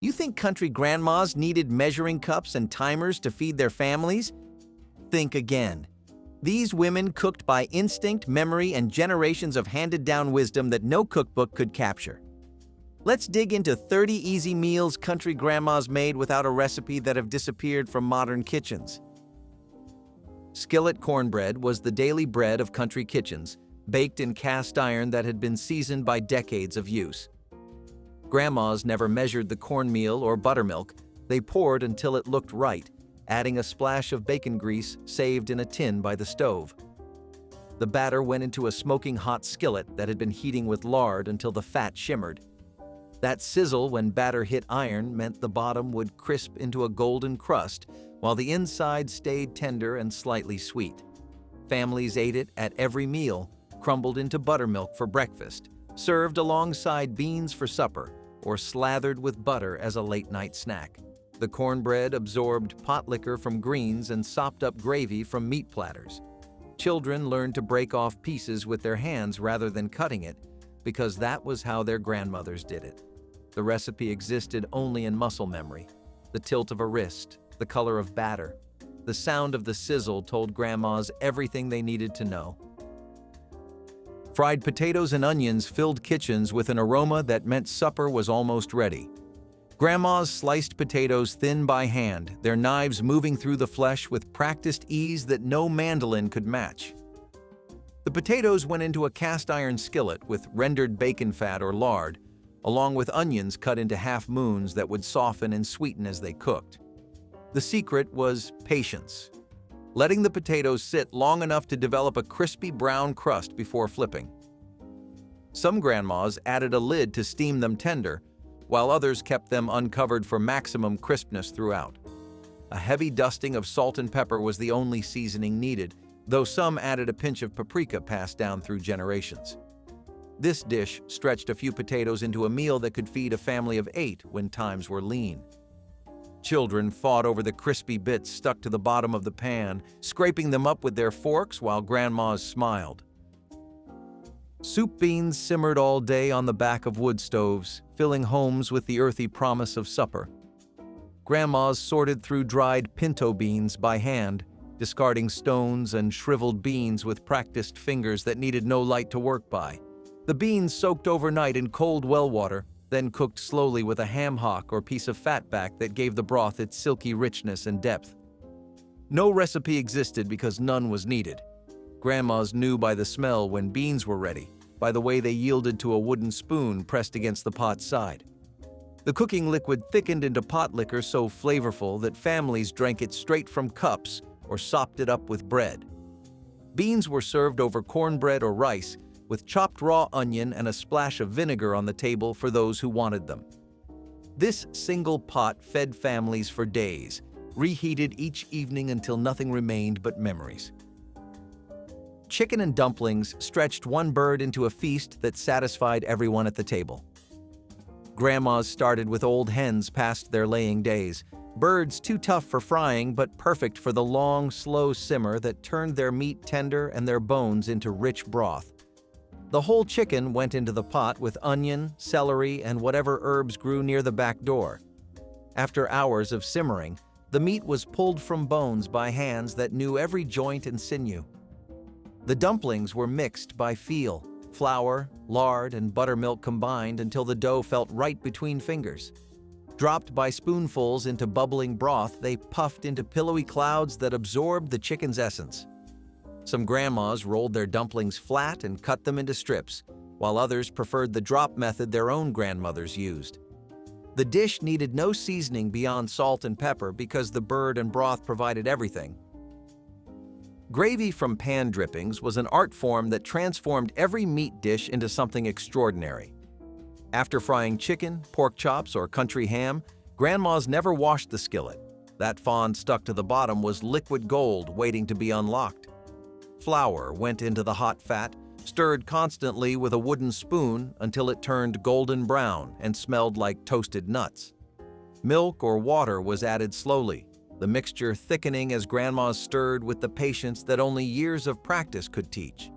You think country grandmas needed measuring cups and timers to feed their families? Think again. These women cooked by instinct, memory, and generations of handed-down wisdom that no cookbook could capture. Let's dig into 30 easy meals country grandmas made without a recipe that have disappeared from modern kitchens. Skillet cornbread was the daily bread of country kitchens, baked in cast iron that had been seasoned by decades of use. Grandmas never measured the cornmeal or buttermilk. They poured until it looked right, adding a splash of bacon grease saved in a tin by the stove. The batter went into a smoking hot skillet that had been heating with lard until the fat shimmered. That sizzle when batter hit iron meant the bottom would crisp into a golden crust, while the inside stayed tender and slightly sweet. Families ate it at every meal, crumbled into buttermilk for breakfast, served alongside beans for supper, or slathered with butter as a late-night snack. The cornbread absorbed pot liquor from greens and sopped up gravy from meat platters. Children learned to break off pieces with their hands rather than cutting it, because that was how their grandmothers did it. The recipe existed only in muscle memory. The tilt of a wrist, the color of batter, the sound of the sizzle told grandmas everything they needed to know. Fried potatoes and onions filled kitchens with an aroma that meant supper was almost ready. Grandmas sliced potatoes thin by hand, their knives moving through the flesh with practiced ease that no mandolin could match. The potatoes went into a cast iron skillet with rendered bacon fat or lard, along with onions cut into half moons that would soften and sweeten as they cooked. The secret was patience, letting the potatoes sit long enough to develop a crispy brown crust before flipping. Some grandmas added a lid to steam them tender, while others kept them uncovered for maximum crispness throughout. A heavy dusting of salt and pepper was the only seasoning needed, though some added a pinch of paprika passed down through generations. This dish stretched a few potatoes into a meal that could feed a family of 8 when times were lean. Children fought over the crispy bits stuck to the bottom of the pan, scraping them up with their forks while grandmas smiled. Soup beans simmered all day on the back of wood stoves, filling homes with the earthy promise of supper. Grandmas sorted through dried pinto beans by hand, discarding stones and shriveled beans with practiced fingers that needed no light to work by. The beans soaked overnight in cold well water, then cooked slowly with a ham hock or piece of fatback that gave the broth its silky richness and depth. No recipe existed because none was needed. Grandmas knew by the smell when beans were ready, by the way they yielded to a wooden spoon pressed against the pot's side. The cooking liquid thickened into pot liquor so flavorful that families drank it straight from cups or sopped it up with bread. Beans were served over cornbread or rice, with chopped raw onion and a splash of vinegar on the table for those who wanted them. This single pot fed families for days, reheated each evening until nothing remained but memories. Chicken and dumplings stretched one bird into a feast that satisfied everyone at the table. Grandmas started with old hens past their laying days, birds too tough for frying but perfect for the long, slow simmer that turned their meat tender and their bones into rich broth. The whole chicken went into the pot with onion, celery, and whatever herbs grew near the back door. After hours of simmering, the meat was pulled from bones by hands that knew every joint and sinew. The dumplings were mixed by feel, flour, lard, and buttermilk combined until the dough felt right between fingers. Dropped by spoonfuls into bubbling broth, they puffed into pillowy clouds that absorbed the chicken's essence. Some grandmas rolled their dumplings flat and cut them into strips, while others preferred the drop method their own grandmothers used. The dish needed no seasoning beyond salt and pepper because the bird and broth provided everything. Gravy from pan drippings was an art form that transformed every meat dish into something extraordinary. After frying chicken, pork chops, or country ham, grandmas never washed the skillet. That fond stuck to the bottom was liquid gold waiting to be unlocked. Flour went into the hot fat, stirred constantly with a wooden spoon until it turned golden brown and smelled like toasted nuts. Milk or water was added slowly, the mixture thickening as grandmas stirred with the patience that only years of practice could teach.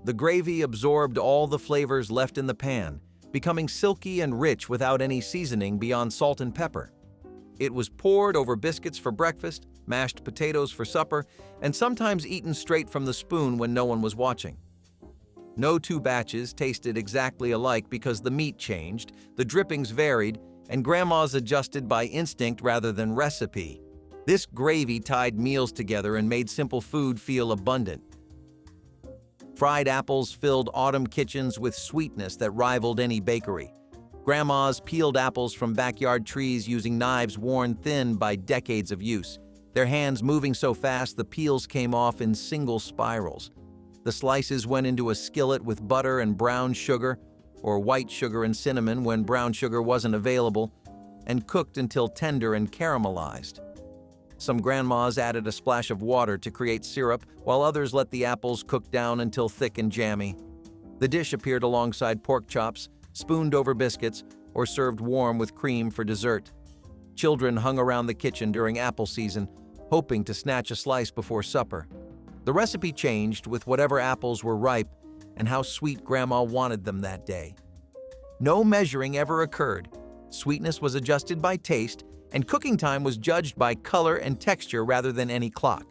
The gravy absorbed all the flavors left in the pan, becoming silky and rich without any seasoning beyond salt and pepper. It was poured over biscuits for breakfast, mashed potatoes for supper, and sometimes eaten straight from the spoon when no one was watching. No two batches tasted exactly alike because the meat changed, the drippings varied, and grandmas adjusted by instinct rather than recipe. This gravy tied meals together and made simple food feel abundant. Fried apples filled autumn kitchens with sweetness that rivaled any bakery. Grandmas peeled apples from backyard trees using knives worn thin by decades of use, their hands moving so fast the peels came off in single spirals. The slices went into a skillet with butter and brown sugar, or white sugar and cinnamon when brown sugar wasn't available, and cooked until tender and caramelized. Some grandmas added a splash of water to create syrup, while others let the apples cook down until thick and jammy. The dish appeared alongside pork chops, spooned over biscuits, or served warm with cream for dessert. Children hung around the kitchen during apple season, hoping to snatch a slice before supper. The recipe changed with whatever apples were ripe and how sweet Grandma wanted them that day. No measuring ever occurred. Sweetness was adjusted by taste, and cooking time was judged by color and texture rather than any clock.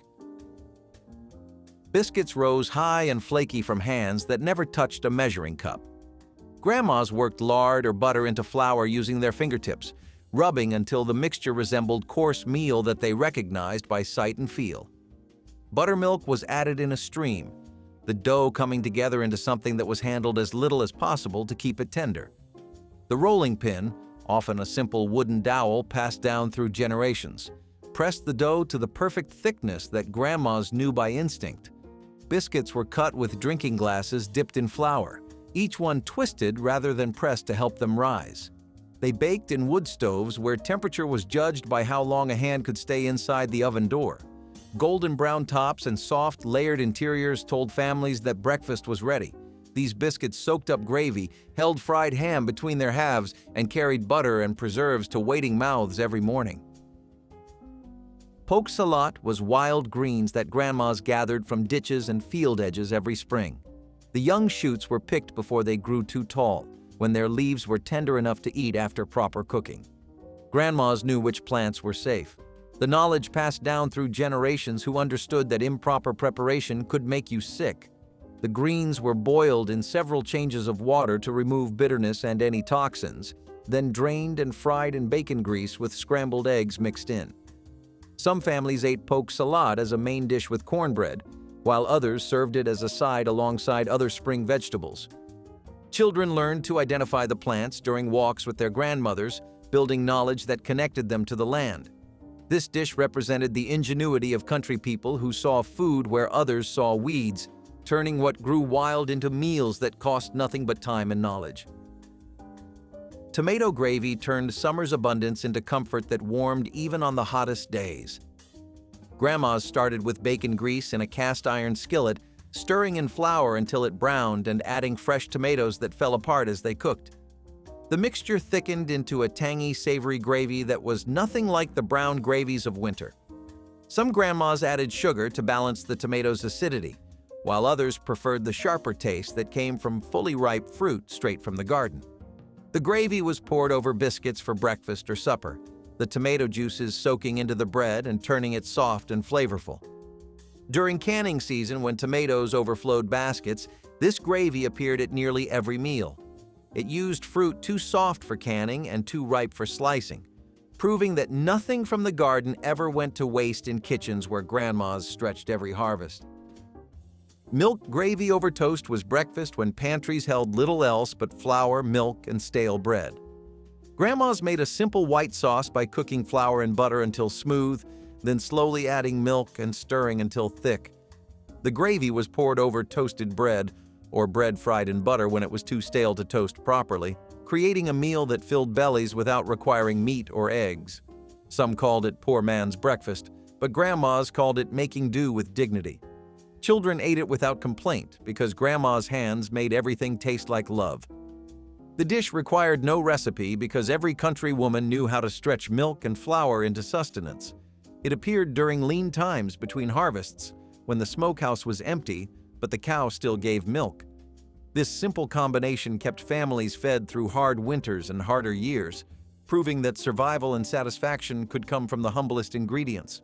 Biscuits rose high and flaky from hands that never touched a measuring cup. Grandmas worked lard or butter into flour using their fingertips, rubbing until the mixture resembled coarse meal that they recognized by sight and feel. Buttermilk was added in a stream, the dough coming together into something that was handled as little as possible to keep it tender. The rolling pin, often a simple wooden dowel passed down through generations, pressed the dough to the perfect thickness that grandmas knew by instinct. Biscuits were cut with drinking glasses dipped in flour, each one twisted rather than pressed to help them rise. They baked in wood stoves where temperature was judged by how long a hand could stay inside the oven door. Golden brown tops and soft, layered interiors told families that breakfast was ready. These biscuits soaked up gravy, held fried ham between their halves, and carried butter and preserves to waiting mouths every morning. Poke salat was wild greens that grandmas gathered from ditches and field edges every spring. The young shoots were picked before they grew too tall, when their leaves were tender enough to eat after proper cooking. Grandmas knew which plants were safe. The knowledge passed down through generations who understood that improper preparation could make you sick. The greens were boiled in several changes of water to remove bitterness and any toxins, then drained and fried in bacon grease with scrambled eggs mixed in. Some families ate poke salat as a main dish with cornbread, while others served it as a side alongside other spring vegetables. Children learned to identify the plants during walks with their grandmothers, building knowledge that connected them to the land. This dish represented the ingenuity of country people who saw food where others saw weeds, turning what grew wild into meals that cost nothing but time and knowledge. Tomato gravy turned summer's abundance into comfort that warmed even on the hottest days. Grandmas started with bacon grease in a cast-iron skillet, stirring in flour until it browned and adding fresh tomatoes that fell apart as they cooked. The mixture thickened into a tangy, savory gravy that was nothing like the brown gravies of winter. Some grandmas added sugar to balance the tomatoes' acidity, while others preferred the sharper taste that came from fully ripe fruit straight from the garden. The gravy was poured over biscuits for breakfast or supper, the tomato juices soaking into the bread and turning it soft and flavorful. During canning season, when tomatoes overflowed baskets, this gravy appeared at nearly every meal. It used fruit too soft for canning and too ripe for slicing, proving that nothing from the garden ever went to waste in kitchens where grandmas stretched every harvest. Milk gravy over toast was breakfast when pantries held little else but flour, milk, and stale bread. Grandmas made a simple white sauce by cooking flour and butter until smooth, then slowly adding milk and stirring until thick. The gravy was poured over toasted bread, or bread fried in butter when it was too stale to toast properly, creating a meal that filled bellies without requiring meat or eggs. Some called it poor man's breakfast, but grandmas called it making do with dignity. Children ate it without complaint because grandma's hands made everything taste like love. The dish required no recipe because every country woman knew how to stretch milk and flour into sustenance. It appeared during lean times between harvests, when the smokehouse was empty, but the cow still gave milk. This simple combination kept families fed through hard winters and harder years, proving that survival and satisfaction could come from the humblest ingredients.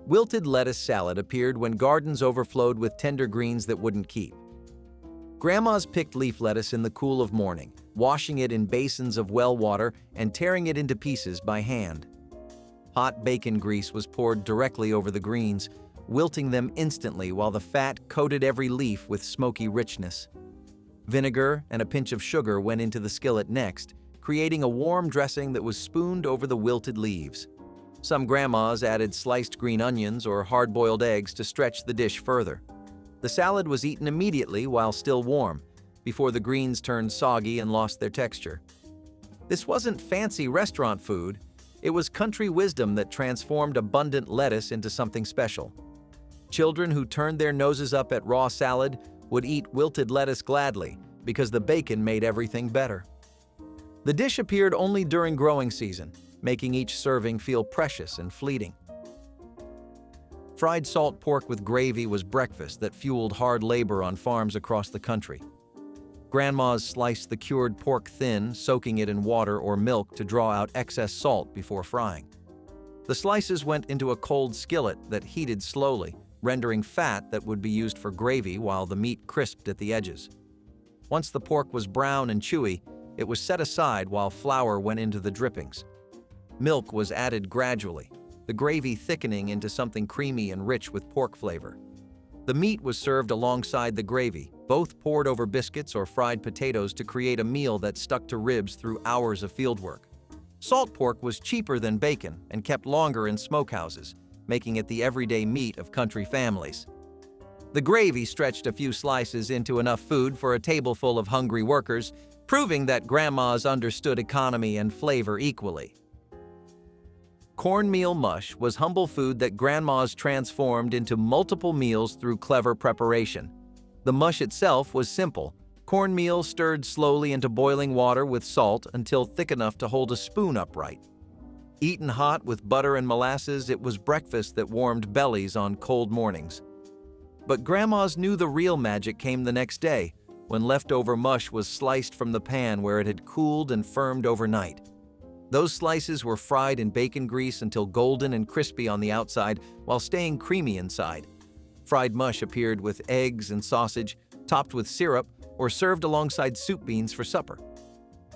Wilted lettuce salad appeared when gardens overflowed with tender greens that wouldn't keep. Grandmas picked leaf lettuce in the cool of morning, washing it in basins of well water and tearing it into pieces by hand. Hot bacon grease was poured directly over the greens, wilting them instantly while the fat coated every leaf with smoky richness. Vinegar and a pinch of sugar went into the skillet next, creating a warm dressing that was spooned over the wilted leaves. Some grandmas added sliced green onions or hard-boiled eggs to stretch the dish further. The salad was eaten immediately while still warm, before the greens turned soggy and lost their texture. This wasn't fancy restaurant food, it was country wisdom that transformed abundant lettuce into something special. Children who turned their noses up at raw salad would eat wilted lettuce gladly because the bacon made everything better. The dish appeared only during growing season, making each serving feel precious and fleeting. Fried salt pork with gravy was breakfast that fueled hard labor on farms across the country. Grandmas sliced the cured pork thin, soaking it in water or milk to draw out excess salt before frying. The slices went into a cold skillet that heated slowly, rendering fat that would be used for gravy while the meat crisped at the edges. Once the pork was brown and chewy, it was set aside while flour went into the drippings. Milk was added gradually, the gravy thickening into something creamy and rich with pork flavor. The meat was served alongside the gravy, both poured over biscuits or fried potatoes to create a meal that stuck to ribs through hours of fieldwork. Salt pork was cheaper than bacon and kept longer in smokehouses, making it the everyday meat of country families. The gravy stretched a few slices into enough food for a table full of hungry workers, proving that grandmas understood economy and flavor equally. Cornmeal mush was humble food that grandmas transformed into multiple meals through clever preparation. The mush itself was simple. Cornmeal stirred slowly into boiling water with salt until thick enough to hold a spoon upright. Eaten hot with butter and molasses, it was breakfast that warmed bellies on cold mornings. But grandmas knew the real magic came the next day, when leftover mush was sliced from the pan where it had cooled and firmed overnight. Those slices were fried in bacon grease until golden and crispy on the outside while staying creamy inside. Fried mush appeared with eggs and sausage, topped with syrup, or served alongside soup beans for supper.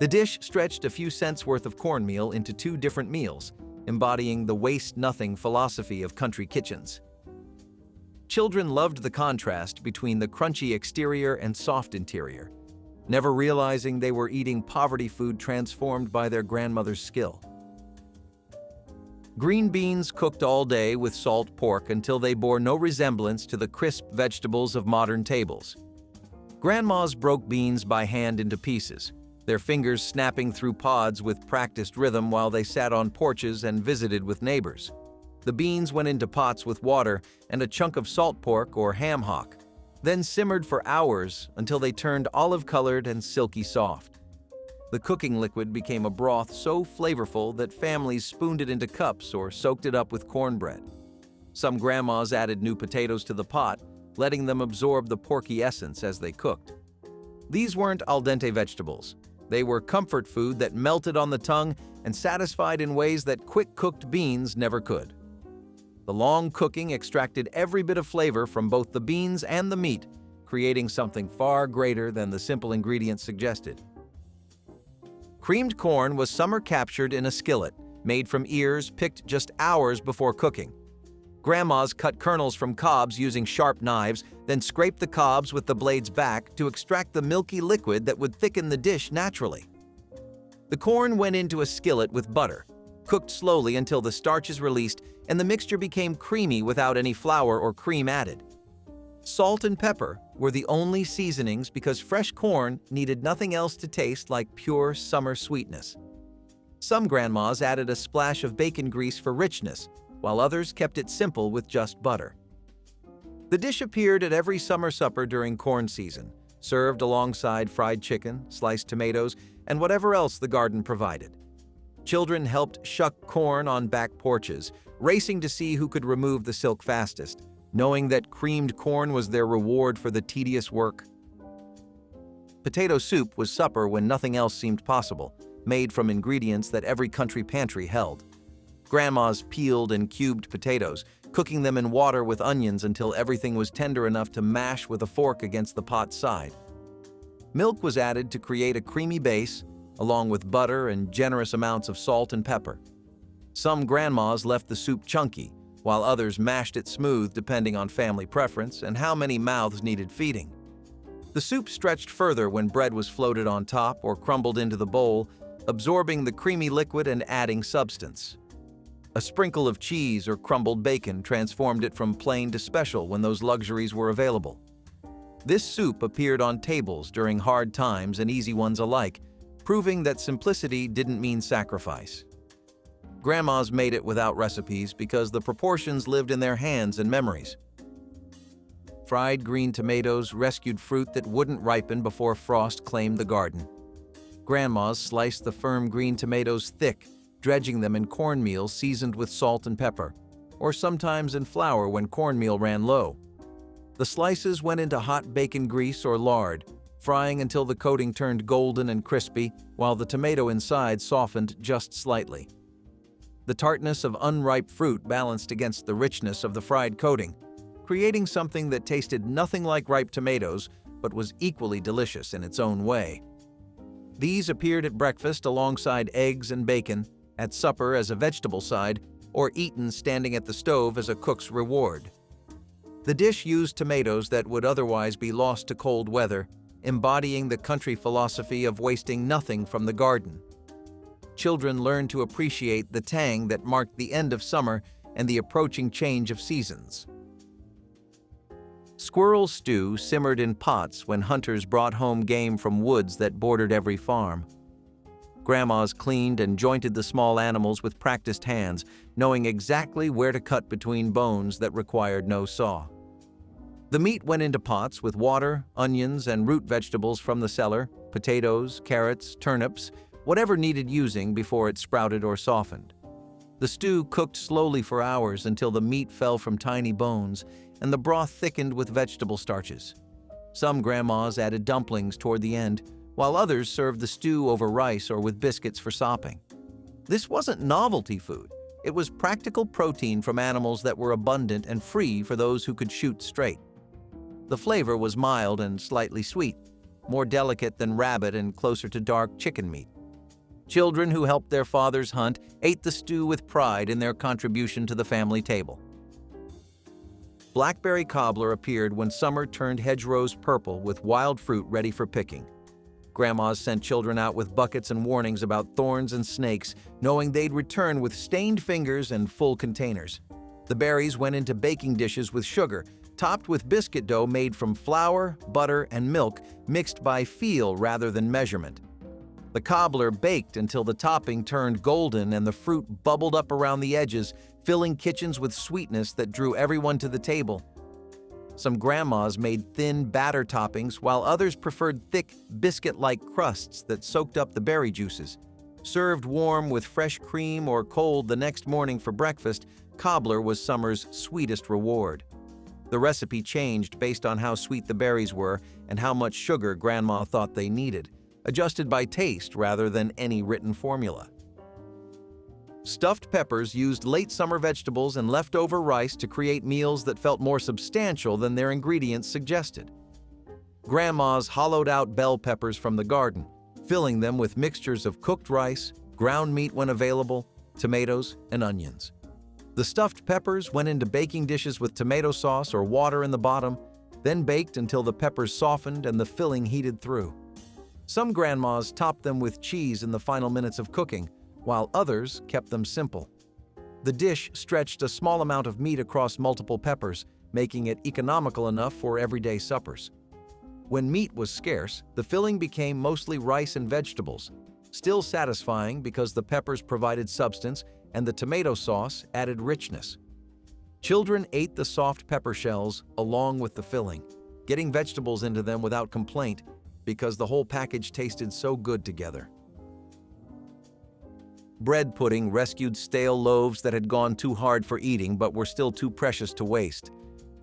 The dish stretched a few cents worth of cornmeal into 2 different meals, embodying the waste-nothing philosophy of country kitchens. Children loved the contrast between the crunchy exterior and soft interior, never realizing they were eating poverty food transformed by their grandmother's skill. Green beans cooked all day with salt pork until they bore no resemblance to the crisp vegetables of modern tables. Grandmas broke beans by hand into pieces, their fingers snapping through pods with practiced rhythm while they sat on porches and visited with neighbors. The beans went into pots with water and a chunk of salt pork or ham hock, then simmered for hours until they turned olive-colored and silky soft. The cooking liquid became a broth so flavorful that families spooned it into cups or soaked it up with cornbread. Some grandmas added new potatoes to the pot, letting them absorb the porky essence as they cooked. These weren't al dente vegetables. They were comfort food that melted on the tongue and satisfied in ways that quick-cooked beans never could. The long cooking extracted every bit of flavor from both the beans and the meat, creating something far greater than the simple ingredients suggested. Creamed corn was summer captured in a skillet, made from ears picked just hours before cooking. Grandmas cut kernels from cobs using sharp knives, then scraped the cobs with the blades back to extract the milky liquid that would thicken the dish naturally. The corn went into a skillet with butter, cooked slowly until the starch is released and the mixture became creamy without any flour or cream added. Salt and pepper were the only seasonings because fresh corn needed nothing else to taste like pure summer sweetness. Some grandmas added a splash of bacon grease for richness, while others kept it simple with just butter. The dish appeared at every summer supper during corn season, served alongside fried chicken, sliced tomatoes, and whatever else the garden provided. Children helped shuck corn on back porches, racing to see who could remove the silk fastest, knowing that creamed corn was their reward for the tedious work. Potato soup was supper when nothing else seemed possible, made from ingredients that every country pantry held. Grandmas peeled and cubed potatoes, cooking them in water with onions until everything was tender enough to mash with a fork against the pot's side. Milk was added to create a creamy base, along with butter and generous amounts of salt and pepper. Some grandmas left the soup chunky, while others mashed it smooth depending on family preference and how many mouths needed feeding. The soup stretched further when bread was floated on top or crumbled into the bowl, absorbing the creamy liquid and adding substance. A sprinkle of cheese or crumbled bacon transformed it from plain to special when those luxuries were available. This soup appeared on tables during hard times and easy ones alike, proving that simplicity didn't mean sacrifice. Grandmas made it without recipes because the proportions lived in their hands and memories. Fried green tomatoes rescued fruit that wouldn't ripen before frost claimed the garden. Grandmas sliced the firm green tomatoes thick, dredging them in cornmeal seasoned with salt and pepper, or sometimes in flour when cornmeal ran low. The slices went into hot bacon grease or lard, frying until the coating turned golden and crispy, while the tomato inside softened just slightly. The tartness of unripe fruit balanced against the richness of the fried coating, creating something that tasted nothing like ripe tomatoes but was equally delicious in its own way. These appeared at breakfast alongside eggs and bacon, at supper as a vegetable side, or eaten standing at the stove as a cook's reward. The dish used tomatoes that would otherwise be lost to cold weather, embodying the country philosophy of wasting nothing from the garden. Children learned to appreciate the tang that marked the end of summer and the approaching change of seasons. Squirrel stew simmered in pots when hunters brought home game from woods that bordered every farm. Grandmas cleaned and jointed the small animals with practiced hands, knowing exactly where to cut between bones that required no saw. The meat went into pots with water, onions, and root vegetables from the cellar, potatoes, carrots, turnips, whatever needed using before it sprouted or softened. The stew cooked slowly for hours until the meat fell from tiny bones and the broth thickened with vegetable starches. Some grandmas added dumplings toward the end, while others served the stew over rice or with biscuits for sopping. This wasn't novelty food. It was practical protein from animals that were abundant and free for those who could shoot straight. The flavor was mild and slightly sweet, more delicate than rabbit and closer to dark chicken meat. Children who helped their fathers hunt ate the stew with pride in their contribution to the family table. Blackberry cobbler appeared when summer turned hedgerows purple with wild fruit ready for picking. Grandmas sent children out with buckets and warnings about thorns and snakes, knowing they'd return with stained fingers and full containers. The berries went into baking dishes with sugar, topped with biscuit dough made from flour, butter, and milk, mixed by feel rather than measurement. The cobbler baked until the topping turned golden and the fruit bubbled up around the edges, filling kitchens with sweetness that drew everyone to the table. Some grandmas made thin batter toppings, while others preferred thick, biscuit-like crusts that soaked up the berry juices. Served warm with fresh cream or cold the next morning for breakfast, cobbler was summer's sweetest reward. The recipe changed based on how sweet the berries were and how much sugar Grandma thought they needed, adjusted by taste rather than any written formula. Stuffed peppers used late summer vegetables and leftover rice to create meals that felt more substantial than their ingredients suggested. Grandmas hollowed out bell peppers from the garden, filling them with mixtures of cooked rice, ground meat when available, tomatoes, and onions. The stuffed peppers went into baking dishes with tomato sauce or water in the bottom, then baked until the peppers softened and the filling heated through. Some grandmas topped them with cheese in the final minutes of cooking, while others kept them simple. The dish stretched a small amount of meat across multiple peppers, making it economical enough for everyday suppers. When meat was scarce, the filling became mostly rice and vegetables, still satisfying because the peppers provided substance and the tomato sauce added richness. Children ate the soft pepper shells along with the filling, getting vegetables into them without complaint because the whole package tasted so good together. Bread pudding rescued stale loaves that had gone too hard for eating but were still too precious to waste.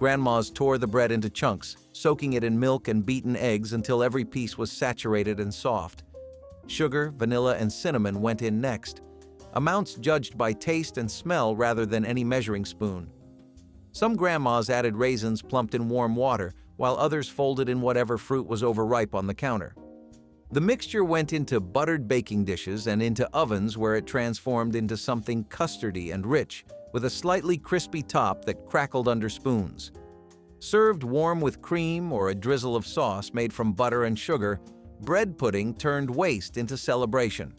Grandmas tore the bread into chunks, soaking it in milk and beaten eggs until every piece was saturated and soft. Sugar, vanilla, and cinnamon went in next, amounts judged by taste and smell rather than any measuring spoon. Some grandmas added raisins plumped in warm water, while others folded in whatever fruit was overripe on the counter. The mixture went into buttered baking dishes and into ovens where it transformed into something custardy and rich, with a slightly crispy top that crackled under spoons. Served warm with cream or a drizzle of sauce made from butter and sugar, bread pudding turned waste into celebration.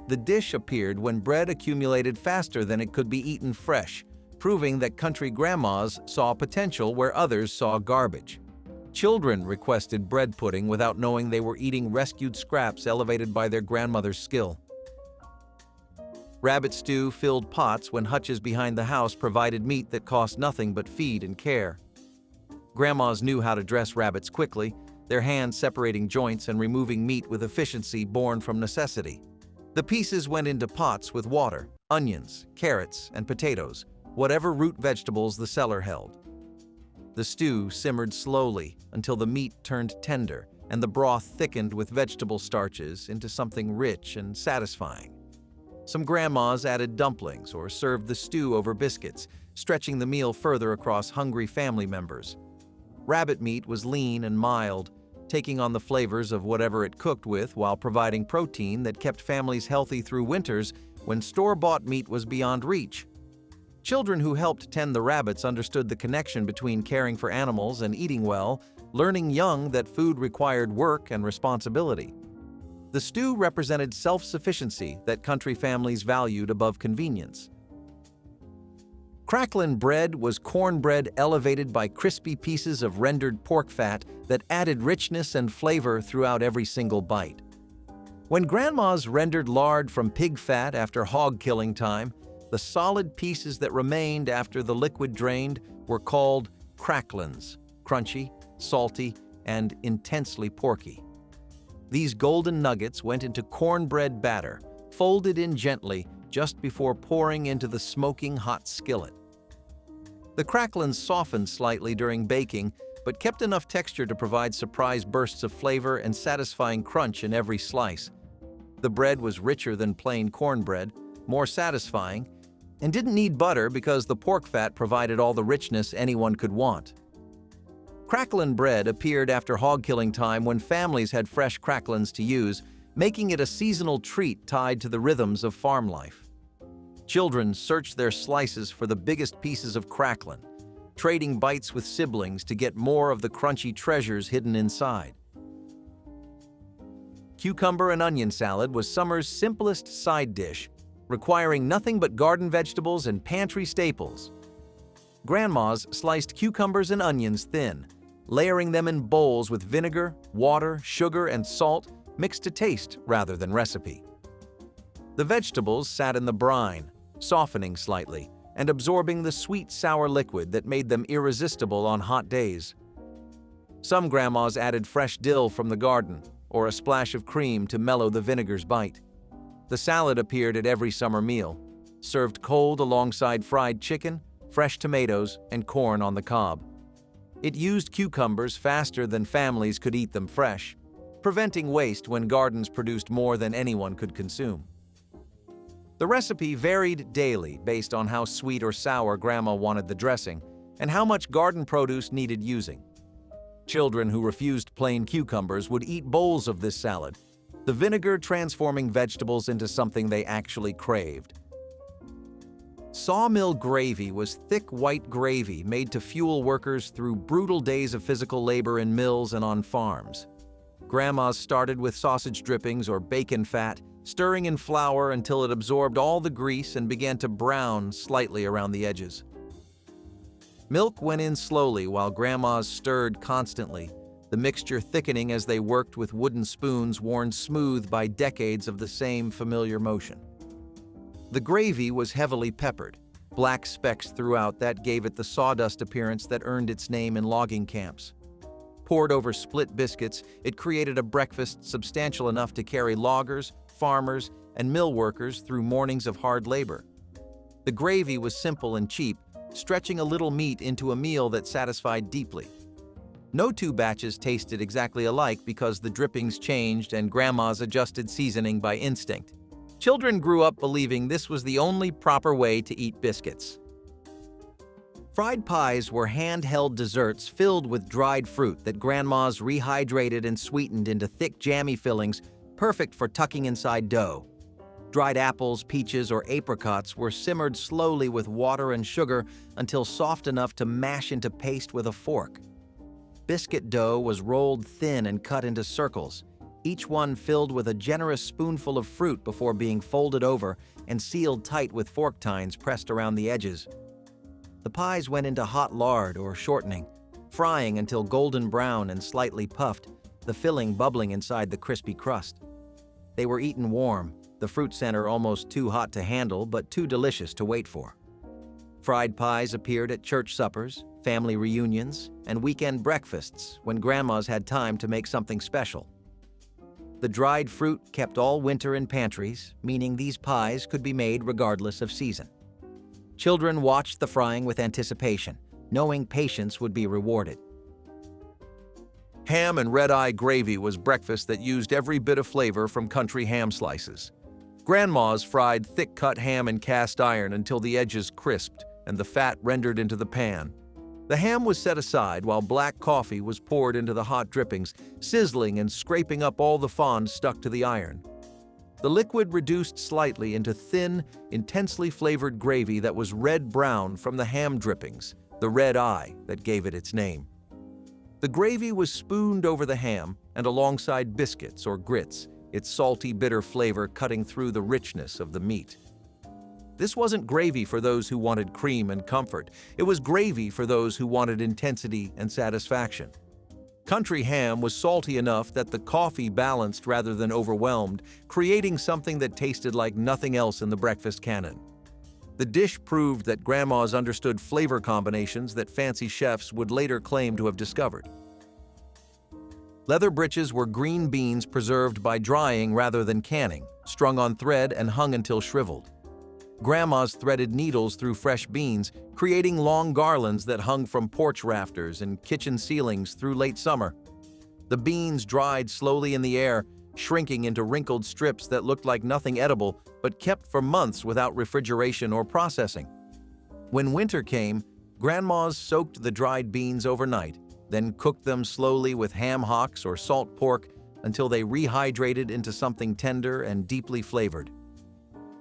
The dish appeared when bread accumulated faster than it could be eaten fresh, proving that country grandmas saw potential where others saw garbage. Children requested bread pudding without knowing they were eating rescued scraps elevated by their grandmother's skill. Rabbit stew filled pots when hutches behind the house provided meat that cost nothing but feed and care. Grandmas knew how to dress rabbits quickly, their hands separating joints and removing meat with efficiency born from necessity. The pieces went into pots with water, onions, carrots, and potatoes, whatever root vegetables the cellar held. The stew simmered slowly until the meat turned tender and the broth thickened with vegetable starches into something rich and satisfying. Some grandmas added dumplings or served the stew over biscuits, stretching the meal further across hungry family members. Rabbit meat was lean and mild, taking on the flavors of whatever it cooked with while providing protein that kept families healthy through winters when store-bought meat was beyond reach. Children who helped tend the rabbits understood the connection between caring for animals and eating well, learning young that food required work and responsibility. The stew represented self-sufficiency that country families valued above convenience. Cracklin bread was cornbread elevated by crispy pieces of rendered pork fat that added richness and flavor throughout every single bite. When grandmas rendered lard from pig fat after hog killing time, the solid pieces that remained after the liquid drained were called cracklins, crunchy, salty, and intensely porky. These golden nuggets went into cornbread batter, folded in gently just before pouring into the smoking hot skillet. The cracklins softened slightly during baking, but kept enough texture to provide surprise bursts of flavor and satisfying crunch in every slice. The bread was richer than plain cornbread, more satisfying, and didn't need butter because the pork fat provided all the richness anyone could want. Cracklin bread appeared after hog killing time when families had fresh cracklins to use, making it a seasonal treat tied to the rhythms of farm life. Children searched their slices for the biggest pieces of cracklin, trading bites with siblings to get more of the crunchy treasures hidden inside. Cucumber and onion salad was summer's simplest side dish, requiring nothing but garden vegetables and pantry staples. Grandmas sliced cucumbers and onions thin, layering them in bowls with vinegar, water, sugar, and salt mixed to taste rather than recipe. The vegetables sat in the brine, softening slightly and absorbing the sweet, sour liquid that made them irresistible on hot days. Some grandmas added fresh dill from the garden or a splash of cream to mellow the vinegar's bite. The salad appeared at every summer meal, served cold alongside fried chicken, fresh tomatoes, and corn on the cob. It used cucumbers faster than families could eat them fresh, preventing waste when gardens produced more than anyone could consume. The recipe varied daily based on how sweet or sour Grandma wanted the dressing and how much garden produce needed using. Children who refused plain cucumbers would eat bowls of this salad, the vinegar transforming vegetables into something they actually craved. Sawmill gravy was thick white gravy made to fuel workers through brutal days of physical labor in mills and on farms. Grandmas started with sausage drippings or bacon fat, stirring in flour until it absorbed all the grease and began to brown slightly around the edges. Milk went in slowly while grandmas stirred constantly, the mixture thickening as they worked with wooden spoons worn smooth by decades of the same familiar motion. The gravy was heavily peppered, black specks throughout that gave it the sawdust appearance that earned its name in logging camps. Poured over split biscuits, it created a breakfast substantial enough to carry loggers, farmers, and mill workers through mornings of hard labor. The gravy was simple and cheap, stretching a little meat into a meal that satisfied deeply. No two batches tasted exactly alike because the drippings changed and Grandma's adjusted seasoning by instinct. Children grew up believing this was the only proper way to eat biscuits. Fried pies were handheld desserts filled with dried fruit that Grandmas rehydrated and sweetened into thick, jammy fillings, perfect for tucking inside dough. Dried apples, peaches, or apricots were simmered slowly with water and sugar until soft enough to mash into paste with a fork. Biscuit dough was rolled thin and cut into circles, each one filled with a generous spoonful of fruit before being folded over and sealed tight with fork tines pressed around the edges. The pies went into hot lard or shortening, frying until golden brown and slightly puffed, the filling bubbling inside the crispy crust. They were eaten warm, the fruit center almost too hot to handle but too delicious to wait for. Fried pies appeared at church suppers, family reunions, and weekend breakfasts when Grandmas had time to make something special. The dried fruit kept all winter in pantries, meaning these pies could be made regardless of season. Children watched the frying with anticipation, knowing patience would be rewarded. Ham and redeye gravy was breakfast that used every bit of flavor from country ham slices. Grandmas fried thick-cut ham in cast iron until the edges crisped and the fat rendered into the pan. The ham was set aside while black coffee was poured into the hot drippings, sizzling and scraping up all the fond stuck to the iron. The liquid reduced slightly into thin, intensely flavored gravy that was red-brown from the ham drippings, the red eye that gave it its name. The gravy was spooned over the ham and alongside biscuits or grits, its salty, bitter flavor cutting through the richness of the meat. This wasn't gravy for those who wanted cream and comfort. It was gravy for those who wanted intensity and satisfaction. Country ham was salty enough that the coffee balanced rather than overwhelmed, creating something that tasted like nothing else in the breakfast canon. The dish proved that Grandmas understood flavor combinations that fancy chefs would later claim to have discovered. Leather britches were green beans preserved by drying rather than canning, strung on thread and hung until shriveled. Grandmas threaded needles through fresh beans, creating long garlands that hung from porch rafters and kitchen ceilings through late summer. The beans dried slowly in the air, shrinking into wrinkled strips that looked like nothing edible but kept for months without refrigeration or processing. When winter came, Grandmas soaked the dried beans overnight, then cooked them slowly with ham hocks or salt pork until they rehydrated into something tender and deeply flavored.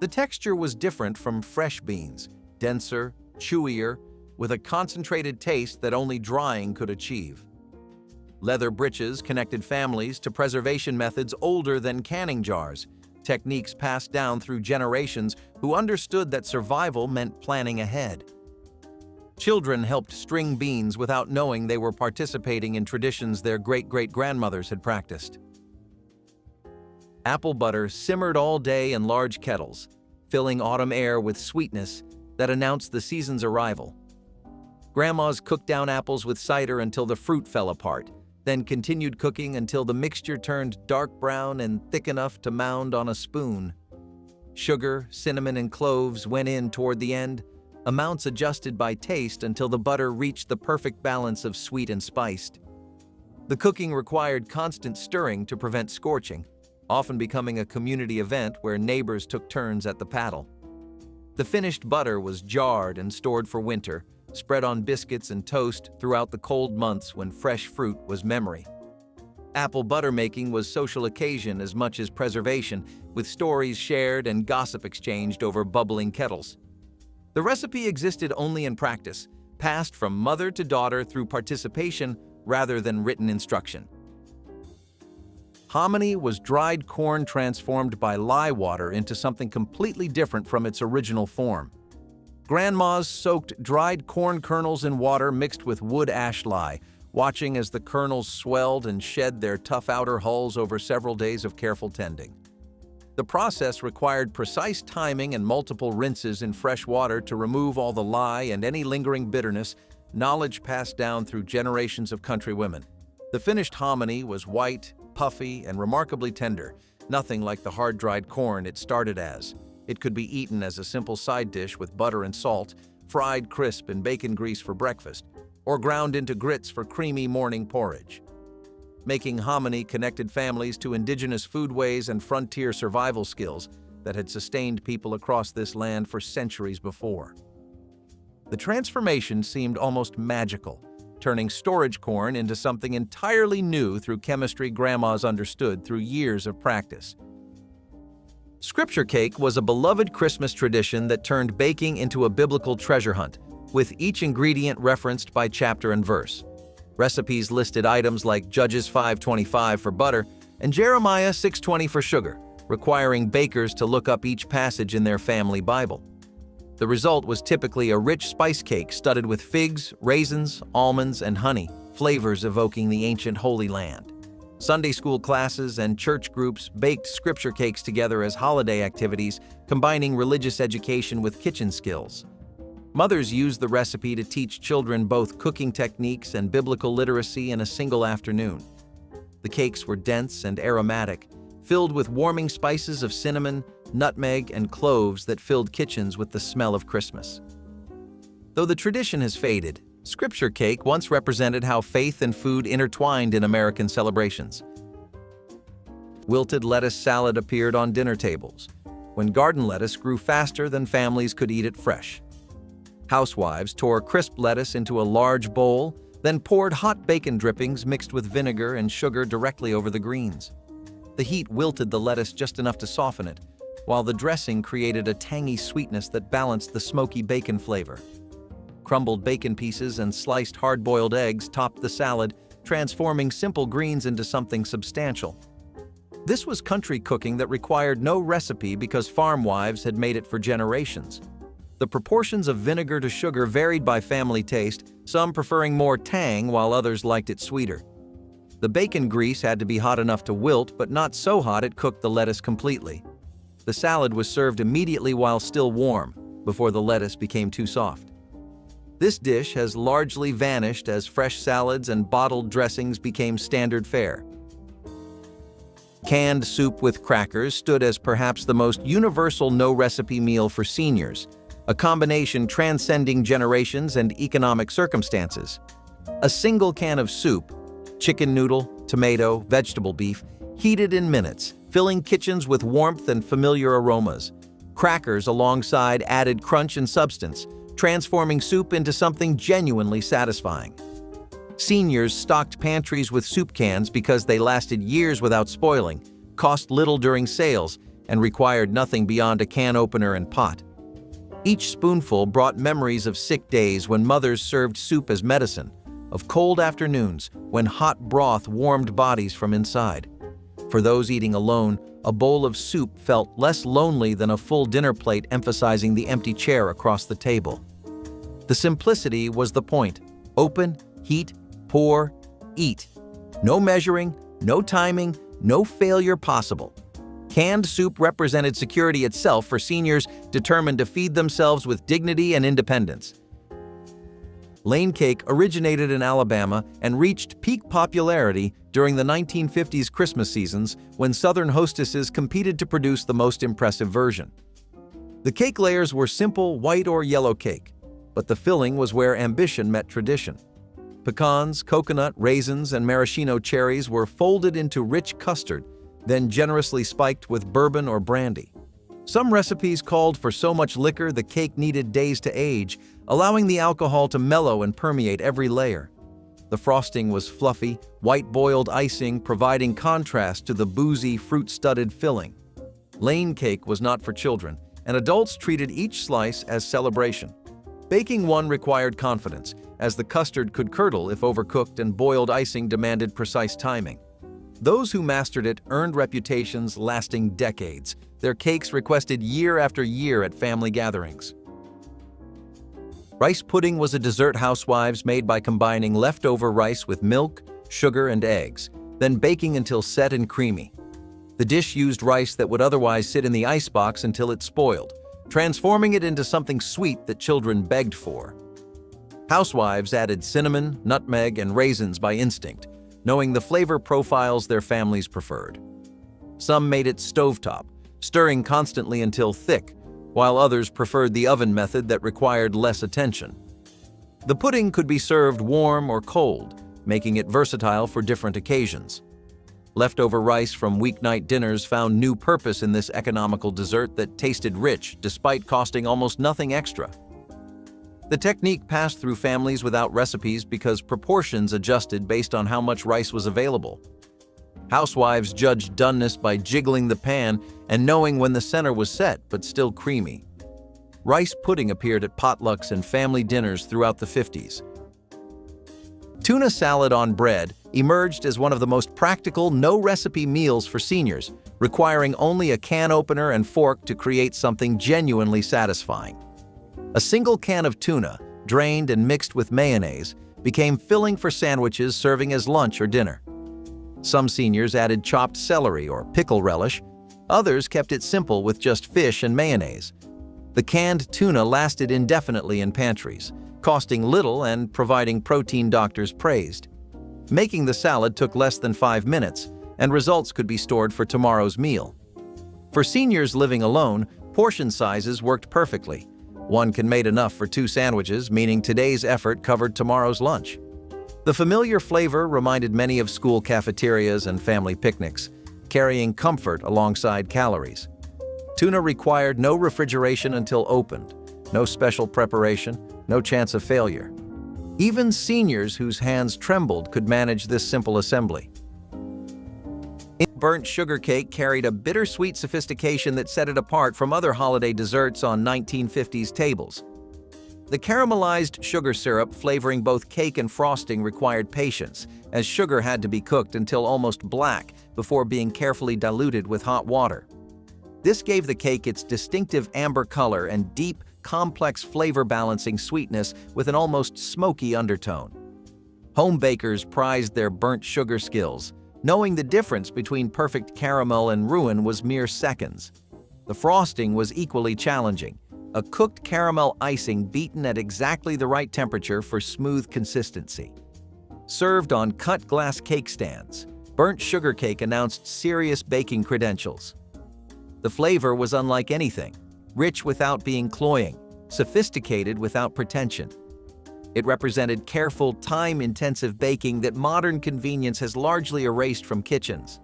The texture was different from fresh beans, denser, chewier, with a concentrated taste that only drying could achieve. Leather britches connected families to preservation methods older than canning jars, techniques passed down through generations who understood that survival meant planning ahead. Children helped string beans without knowing they were participating in traditions their great-great-grandmothers had practiced. Apple butter simmered all day in large kettles, filling autumn air with sweetness that announced the season's arrival. Grandmas cooked down apples with cider until the fruit fell apart, then continued cooking until the mixture turned dark brown and thick enough to mound on a spoon. Sugar, cinnamon, and cloves went in toward the end, amounts adjusted by taste until the butter reached the perfect balance of sweet and spiced. The cooking required constant stirring to prevent scorching, often becoming a community event where neighbors took turns at the paddle. The finished butter was jarred and stored for winter, spread on biscuits and toast throughout the cold months when fresh fruit was memory. Apple butter making was social occasion as much as preservation, with stories shared and gossip exchanged over bubbling kettles. The recipe existed only in practice, passed from mother to daughter through participation rather than written instruction. Hominy was dried corn transformed by lye water into something completely different from its original form. Grandmas soaked dried corn kernels in water mixed with wood ash lye, watching as the kernels swelled and shed their tough outer hulls over several days of careful tending. The process required precise timing and multiple rinses in fresh water to remove all the lye and any lingering bitterness, knowledge passed down through generations of country women. The finished hominy was white, puffy, and remarkably tender, nothing like the hard-dried corn it started as. It could be eaten as a simple side dish with butter and salt, fried crisp in bacon grease for breakfast, or ground into grits for creamy morning porridge. Making hominy connected families to indigenous foodways and frontier survival skills that had sustained people across this land for centuries before. The transformation seemed almost magical, turning storage corn into something entirely new through chemistry grandmas understood through years of practice. Scripture cake was a beloved Christmas tradition that turned baking into a biblical treasure hunt, with each ingredient referenced by chapter and verse. Recipes listed items like Judges 5:25 for butter and Jeremiah 6:20 for sugar, requiring bakers to look up each passage in their family Bible. The result was typically a rich spice cake studded with figs, raisins, almonds, and honey, flavors evoking the ancient Holy Land. Sunday school classes and church groups baked scripture cakes together as holiday activities, combining religious education with kitchen skills. Mothers used the recipe to teach children both cooking techniques and biblical literacy in a single afternoon. The cakes were dense and aromatic, filled with warming spices of cinnamon, nutmeg, and cloves that filled kitchens with the smell of Christmas. Though the tradition has faded, scripture cake once represented how faith and food intertwined in American celebrations. Wilted lettuce salad appeared on dinner tables, when garden lettuce grew faster than families could eat it fresh. Housewives tore crisp lettuce into a large bowl, then poured hot bacon drippings mixed with vinegar and sugar directly over the greens. The heat wilted the lettuce just enough to soften it, while the dressing created a tangy sweetness that balanced the smoky bacon flavor. Crumbled bacon pieces and sliced hard-boiled eggs topped the salad, transforming simple greens into something substantial. This was country cooking that required no recipe because farm wives had made it for generations. The proportions of vinegar to sugar varied by family taste, some preferring more tang while others liked it sweeter. The bacon grease had to be hot enough to wilt, but not so hot it cooked the lettuce completely. The salad was served immediately while still warm, before the lettuce became too soft. This dish has largely vanished as fresh salads and bottled dressings became standard fare. Canned soup with crackers stood as perhaps the most universal no-recipe meal for seniors, a combination transcending generations and economic circumstances. A single can of soup, chicken noodle, tomato, vegetable beef, heated in minutes, filling kitchens with warmth and familiar aromas. Crackers alongside added crunch and substance, transforming soup into something genuinely satisfying. Seniors stocked pantries with soup cans because they lasted years without spoiling, cost little during sales, and required nothing beyond a can opener and pot. Each spoonful brought memories of sick days when mothers served soup as medicine, of cold afternoons when hot broth warmed bodies from inside. For those eating alone, a bowl of soup felt less lonely than a full dinner plate, emphasizing the empty chair across the table. The simplicity was the point. Open, heat, pour, eat. No measuring, no timing, no failure possible. Canned soup represented security itself for seniors determined to feed themselves with dignity and independence. Lane cake originated in Alabama and reached peak popularity during the 1950s Christmas seasons when Southern hostesses competed to produce the most impressive version. The cake layers were simple white or yellow cake, but the filling was where ambition met tradition. Pecans, coconut, raisins, and maraschino cherries were folded into rich custard, then generously spiked with bourbon or brandy. Some recipes called for so much liquor the cake needed days to age, allowing the alcohol to mellow and permeate every layer. The frosting was fluffy, white-boiled icing providing contrast to the boozy, fruit-studded filling. Lane cake was not for children, and adults treated each slice as celebration. Baking one required confidence, as the custard could curdle if overcooked and boiled icing demanded precise timing. Those who mastered it earned reputations lasting decades, their cakes requested year after year at family gatherings. Rice pudding was a dessert housewives made by combining leftover rice with milk, sugar, and eggs, then baking until set and creamy. The dish used rice that would otherwise sit in the icebox until it spoiled, transforming it into something sweet that children begged for. Housewives added cinnamon, nutmeg, and raisins by instinct, knowing the flavor profiles their families preferred. Some made it stovetop, stirring constantly until thick, while others preferred the oven method that required less attention. The pudding could be served warm or cold, making it versatile for different occasions. Leftover rice from weeknight dinners found new purpose in this economical dessert that tasted rich despite costing almost nothing extra. The technique passed through families without recipes because proportions adjusted based on how much rice was available. Housewives judged doneness by jiggling the pan and knowing when the center was set but still creamy. Rice pudding appeared at potlucks and family dinners throughout the 50s. Tuna salad on bread emerged as one of the most practical, no-recipe meals for seniors, requiring only a can opener and fork to create something genuinely satisfying. A single can of tuna, drained and mixed with mayonnaise, became filling for sandwiches serving as lunch or dinner. Some seniors added chopped celery or pickle relish. Others kept it simple with just fish and mayonnaise. The canned tuna lasted indefinitely in pantries, costing little and providing protein doctors praised. Making the salad took less than 5 minutes, and results could be stored for tomorrow's meal. For seniors living alone, portion sizes worked perfectly. One can make enough for 2 sandwiches, meaning today's effort covered tomorrow's lunch. The familiar flavor reminded many of school cafeterias and family picnics, carrying comfort alongside calories. Tuna required no refrigeration until opened, no special preparation, no chance of failure. Even seniors whose hands trembled could manage this simple assembly. Burnt sugar cake carried a bittersweet sophistication that set it apart from other holiday desserts on 1950s tables. The caramelized sugar syrup flavoring both cake and frosting required patience, as sugar had to be cooked until almost black before being carefully diluted with hot water. This gave the cake its distinctive amber color and deep, complex flavor-balancing sweetness with an almost smoky undertone. Home bakers prized their burnt sugar skills, knowing the difference between perfect caramel and ruin was mere seconds. The frosting was equally challenging, a cooked caramel icing beaten at exactly the right temperature for smooth consistency. Served on cut glass cake stands, burnt sugar cake announced serious baking credentials. The flavor was unlike anything, rich without being cloying, sophisticated without pretension. It represented careful, time-intensive baking that modern convenience has largely erased from kitchens.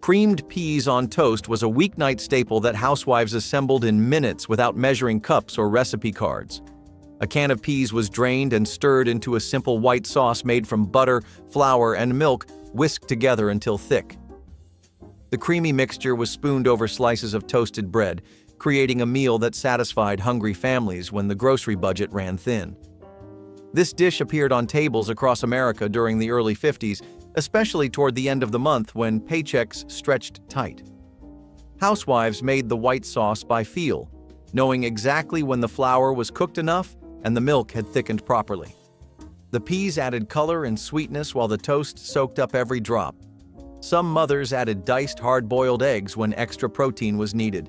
Creamed peas on toast was a weeknight staple that housewives assembled in minutes without measuring cups or recipe cards. A can of peas was drained and stirred into a simple white sauce made from butter, flour, and milk, whisked together until thick. The creamy mixture was spooned over slices of toasted bread, creating a meal that satisfied hungry families when the grocery budget ran thin. This dish appeared on tables across America during the early 50s, especially toward the end of the month when paychecks stretched tight. Housewives made the white sauce by feel, knowing exactly when the flour was cooked enough and the milk had thickened properly. The peas added color and sweetness while the toast soaked up every drop. Some mothers added diced hard-boiled eggs when extra protein was needed.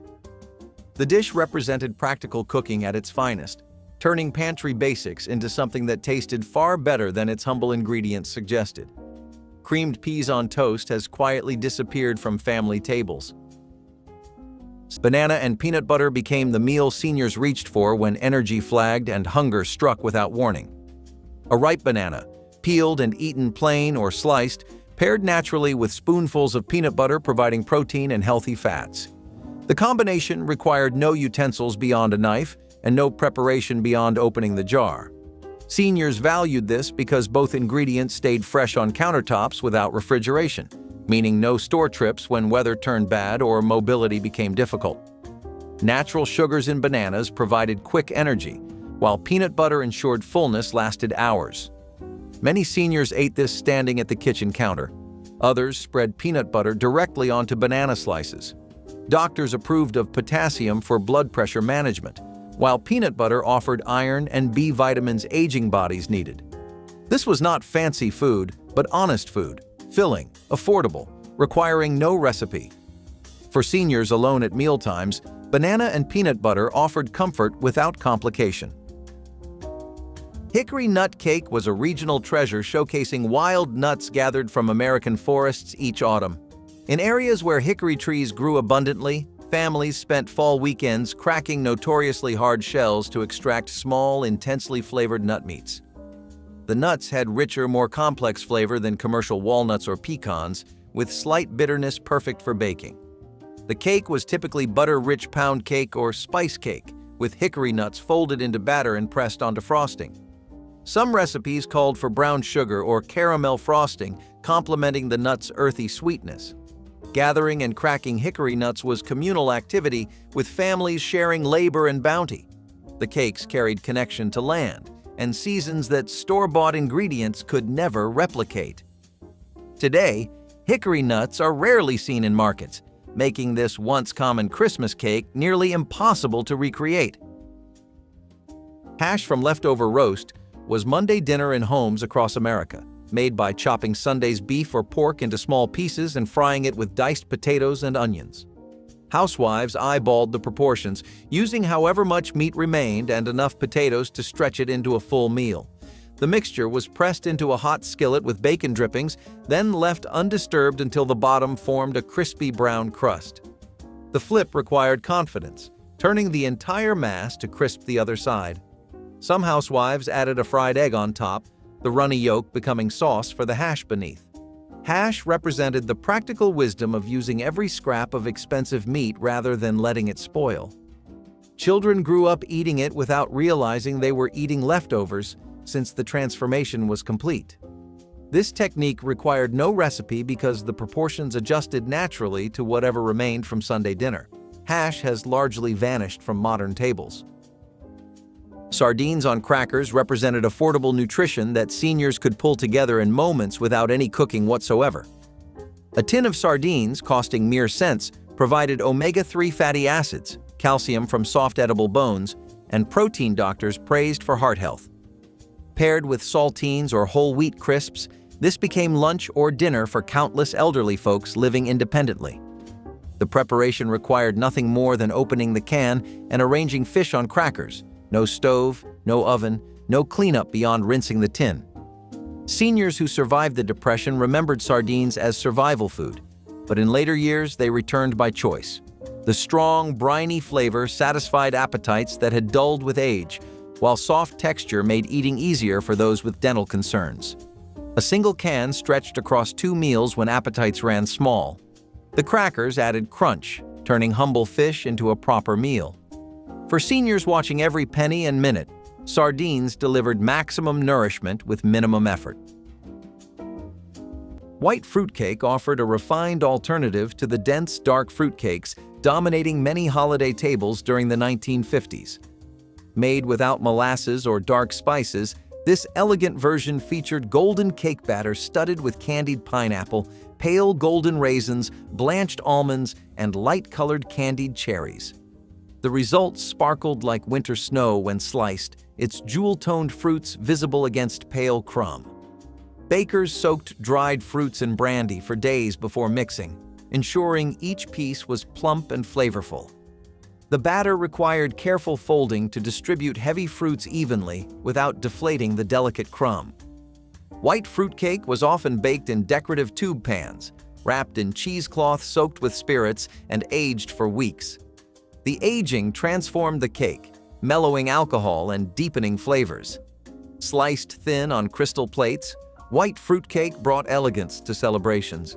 The dish represented practical cooking at its finest, turning pantry basics into something that tasted far better than its humble ingredients suggested. Creamed peas on toast has quietly disappeared from family tables. Banana and peanut butter became the meal seniors reached for when energy flagged and hunger struck without warning. A ripe banana, peeled and eaten plain or sliced, paired naturally with spoonfuls of peanut butter providing protein and healthy fats. The combination required no utensils beyond a knife and no preparation beyond opening the jar. Seniors valued this because both ingredients stayed fresh on countertops without refrigeration, meaning no store trips when weather turned bad or mobility became difficult. Natural sugars in bananas provided quick energy, while peanut butter ensured fullness lasted hours. Many seniors ate this standing at the kitchen counter. Others spread peanut butter directly onto banana slices. Doctors approved of potassium for blood pressure management, while peanut butter offered iron and B vitamins aging bodies needed. This was not fancy food, but honest food, filling, affordable, requiring no recipe. For seniors alone at mealtimes, banana and peanut butter offered comfort without complication. Hickory nut cake was a regional treasure showcasing wild nuts gathered from American forests each autumn. In areas where hickory trees grew abundantly, Families spent fall weekends cracking notoriously hard shells to extract small, intensely flavored nut meats. The nuts had richer, more complex flavor than commercial walnuts or pecans, with slight bitterness perfect for baking. The cake was typically butter-rich pound cake or spice cake, with hickory nuts folded into batter and pressed onto frosting. Some recipes called for brown sugar or caramel frosting, complementing the nuts' earthy sweetness. Gathering and cracking hickory nuts was communal activity, with families sharing labor and bounty. The cakes carried connection to land and seasons that store-bought ingredients could never replicate. Today, hickory nuts are rarely seen in markets, making this once common Christmas cake nearly impossible to recreate. Hash from leftover roast was Monday dinner in homes across America, made by chopping Sunday's beef or pork into small pieces and frying it with diced potatoes and onions. Housewives eyeballed the proportions, using however much meat remained and enough potatoes to stretch it into a full meal. The mixture was pressed into a hot skillet with bacon drippings, then left undisturbed until the bottom formed a crispy brown crust. The flip required confidence, turning the entire mass to crisp the other side. Some housewives added a fried egg on top, the runny yolk becoming sauce for the hash beneath. Hash represented the practical wisdom of using every scrap of expensive meat rather than letting it spoil. Children grew up eating it without realizing they were eating leftovers, since the transformation was complete. This technique required no recipe because the proportions adjusted naturally to whatever remained from Sunday dinner. Hash has largely vanished from modern tables. Sardines on crackers represented affordable nutrition that seniors could pull together in moments without any cooking whatsoever. A tin of sardines, costing mere cents, provided omega-3 fatty acids, calcium from soft edible bones, and protein doctors praised for heart health. Paired with saltines or whole wheat crisps, this became lunch or dinner for countless elderly folks living independently. The preparation required nothing more than opening the can and arranging fish on crackers. No stove, no oven, no cleanup beyond rinsing the tin. Seniors who survived the Depression remembered sardines as survival food, but in later years they returned by choice. The strong, briny flavor satisfied appetites that had dulled with age, while soft texture made eating easier for those with dental concerns. A single can stretched across 2 meals when appetites ran small. The crackers added crunch, turning humble fish into a proper meal. For seniors watching every penny and minute, sardines delivered maximum nourishment with minimum effort. White fruitcake offered a refined alternative to the dense, dark fruitcakes dominating many holiday tables during the 1950s. Made without molasses or dark spices, this elegant version featured golden cake batter studded with candied pineapple, pale golden raisins, blanched almonds, and light-colored candied cherries. The result sparkled like winter snow when sliced, its jewel-toned fruits visible against pale crumb. Bakers soaked dried fruits in brandy for days before mixing, ensuring each piece was plump and flavorful. The batter required careful folding to distribute heavy fruits evenly without deflating the delicate crumb. White fruitcake was often baked in decorative tube pans, wrapped in cheesecloth soaked with spirits and aged for weeks. The aging transformed the cake, mellowing alcohol and deepening flavors. Sliced thin on crystal plates, white fruitcake brought elegance to celebrations.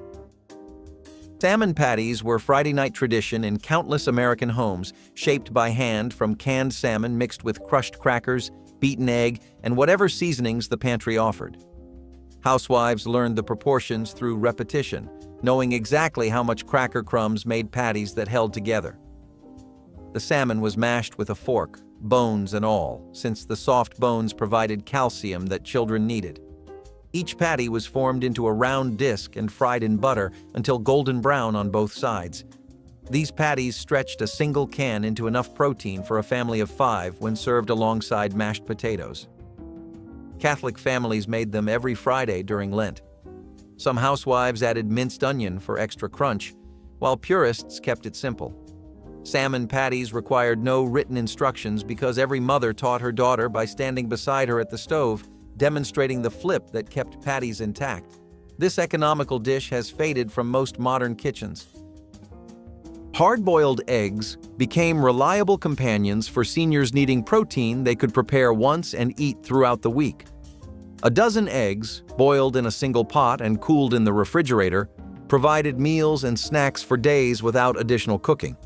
Salmon patties were Friday night tradition in countless American homes, shaped by hand from canned salmon mixed with crushed crackers, beaten egg, and whatever seasonings the pantry offered. Housewives learned the proportions through repetition, knowing exactly how much cracker crumbs made patties that held together. The salmon was mashed with a fork, bones and all, since the soft bones provided calcium that children needed. Each patty was formed into a round disc and fried in butter until golden brown on both sides. These patties stretched a single can into enough protein for a family of 5 when served alongside mashed potatoes. Catholic families made them every Friday during Lent. Some housewives added minced onion for extra crunch, while purists kept it simple. Salmon patties required no written instructions because every mother taught her daughter by standing beside her at the stove, demonstrating the flip that kept patties intact. This economical dish has faded from most modern kitchens. Hard-boiled eggs became reliable companions for seniors needing protein they could prepare once and eat throughout the week. A dozen eggs, boiled in a single pot and cooled in the refrigerator, provided meals and snacks for days without additional cooking.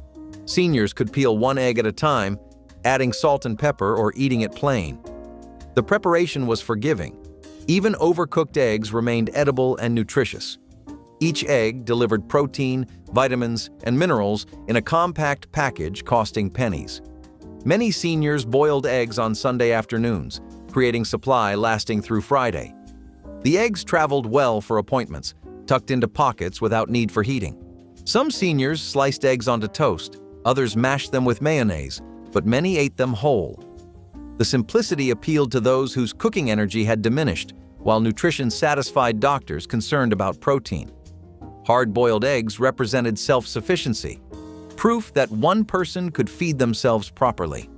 Seniors could peel one egg at a time, adding salt and pepper or eating it plain. The preparation was forgiving. Even overcooked eggs remained edible and nutritious. Each egg delivered protein, vitamins, and minerals in a compact package costing pennies. Many seniors boiled eggs on Sunday afternoons, creating supply lasting through Friday. The eggs traveled well for appointments, tucked into pockets without need for heating. Some seniors sliced eggs onto toast, others mashed them with mayonnaise, but many ate them whole. The simplicity appealed to those whose cooking energy had diminished, while nutrition satisfied doctors concerned about protein. Hard-boiled eggs represented self-sufficiency, proof that one person could feed themselves properly.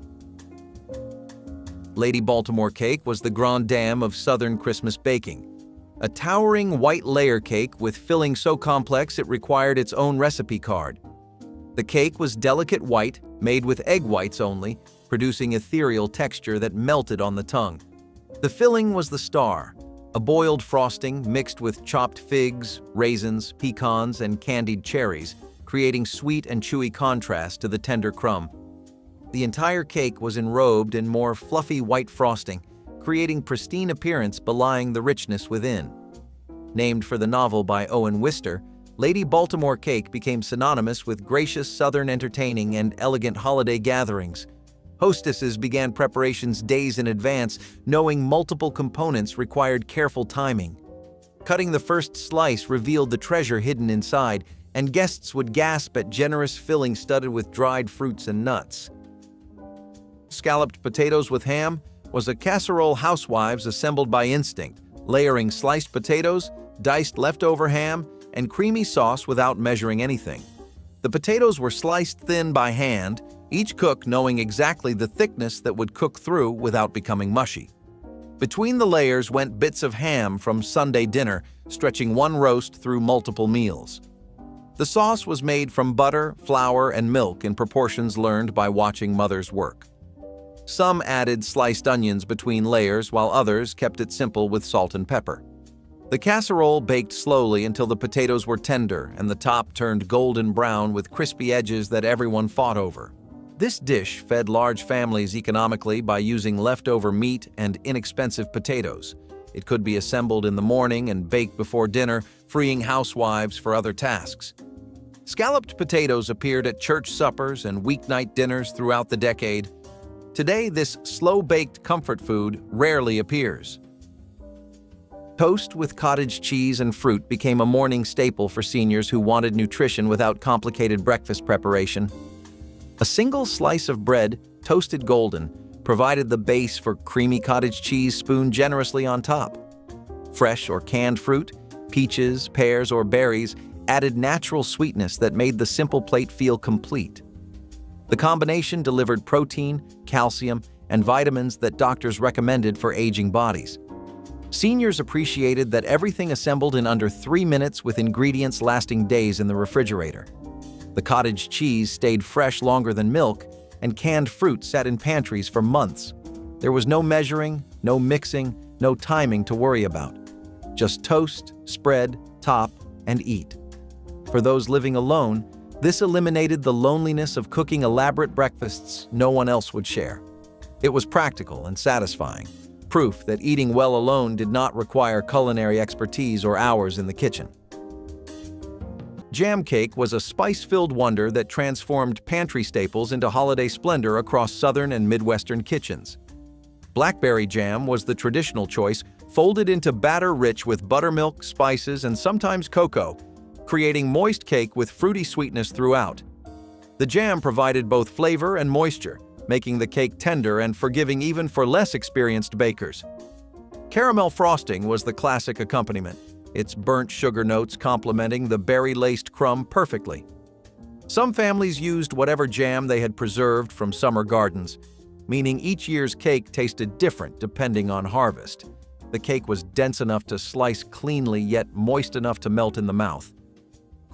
Lady Baltimore cake was the grande dame of Southern Christmas baking. A towering white layer cake with filling so complex it required its own recipe card. The cake was delicate white, made with egg whites only, producing ethereal texture that melted on the tongue. The filling was the star, a boiled frosting mixed with chopped figs, raisins, pecans, and candied cherries, creating sweet and chewy contrast to the tender crumb. The entire cake was enrobed in more fluffy white frosting, creating pristine appearance belying the richness within. Named for the novel by Owen Wister, Lady Baltimore cake became synonymous with gracious Southern entertaining and elegant holiday gatherings. Hostesses began preparations days in advance, knowing multiple components required careful timing. Cutting the first slice revealed the treasure hidden inside, and guests would gasp at generous filling studded with dried fruits and nuts. Scalloped potatoes with ham was a casserole housewives assembled by instinct, layering sliced potatoes, diced leftover ham, and creamy sauce without measuring anything. The potatoes were sliced thin by hand, each cook knowing exactly the thickness that would cook through without becoming mushy. Between the layers went bits of ham from Sunday dinner, stretching one roast through multiple meals. The sauce was made from butter, flour, and milk in proportions learned by watching mothers work. Some added sliced onions between layers, while others kept it simple with salt and pepper. The casserole baked slowly until the potatoes were tender and the top turned golden brown with crispy edges that everyone fought over. This dish fed large families economically by using leftover meat and inexpensive potatoes. It could be assembled in the morning and baked before dinner, freeing housewives for other tasks. Scalloped potatoes appeared at church suppers and weeknight dinners throughout the decade. Today, this slow-baked comfort food rarely appears. Toast with cottage cheese and fruit became a morning staple for seniors who wanted nutrition without complicated breakfast preparation. A single slice of bread, toasted golden, provided the base for creamy cottage cheese spooned generously on top. Fresh or canned fruit, peaches, pears, or berries added natural sweetness that made the simple plate feel complete. The combination delivered protein, calcium, and vitamins that doctors recommended for aging bodies. Seniors appreciated that everything assembled in under 3 minutes with ingredients lasting days in the refrigerator. The cottage cheese stayed fresh longer than milk, and canned fruit sat in pantries for months. There was no measuring, no mixing, no timing to worry about. Just toast, spread, top, and eat. For those living alone, this eliminated the loneliness of cooking elaborate breakfasts no one else would share. It was practical and satisfying, proof that eating well alone did not require culinary expertise or hours in the kitchen. Jam cake was a spice-filled wonder that transformed pantry staples into holiday splendor across Southern and Midwestern kitchens. Blackberry jam was the traditional choice, folded into batter rich with buttermilk, spices, and sometimes cocoa, creating moist cake with fruity sweetness throughout. The jam provided both flavor and moisture, making the cake tender and forgiving even for less experienced bakers. Caramel frosting was the classic accompaniment, its burnt sugar notes complementing the berry-laced crumb perfectly. Some families used whatever jam they had preserved from summer gardens, meaning each year's cake tasted different depending on harvest. The cake was dense enough to slice cleanly yet moist enough to melt in the mouth.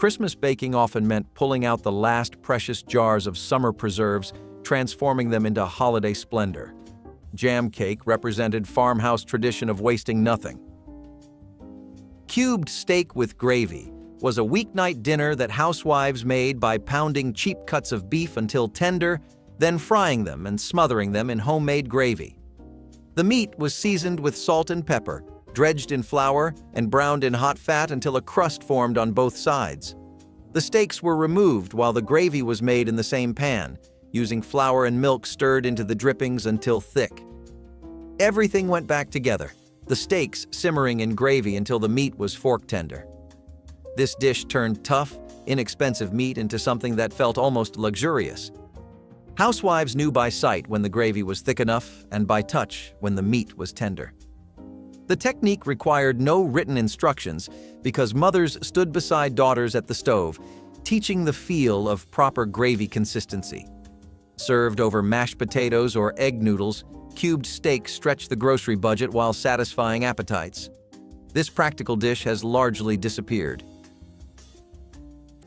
Christmas baking often meant pulling out the last precious jars of summer preserves, transforming them into holiday splendor. Jam cake represented farmhouse tradition of wasting nothing. Cubed steak with gravy was a weeknight dinner that housewives made by pounding cheap cuts of beef until tender, then frying them and smothering them in homemade gravy. The meat was seasoned with salt and pepper, dredged in flour, and browned in hot fat until a crust formed on both sides. The steaks were removed while the gravy was made in the same pan, using flour and milk stirred into the drippings until thick. Everything went back together, the steaks simmering in gravy until the meat was fork tender. This dish turned tough, inexpensive meat into something that felt almost luxurious. Housewives knew by sight when the gravy was thick enough and by touch when the meat was tender. The technique required no written instructions because mothers stood beside daughters at the stove, teaching the feel of proper gravy consistency. Served over mashed potatoes or egg noodles, cubed steak stretched the grocery budget while satisfying appetites. This practical dish has largely disappeared.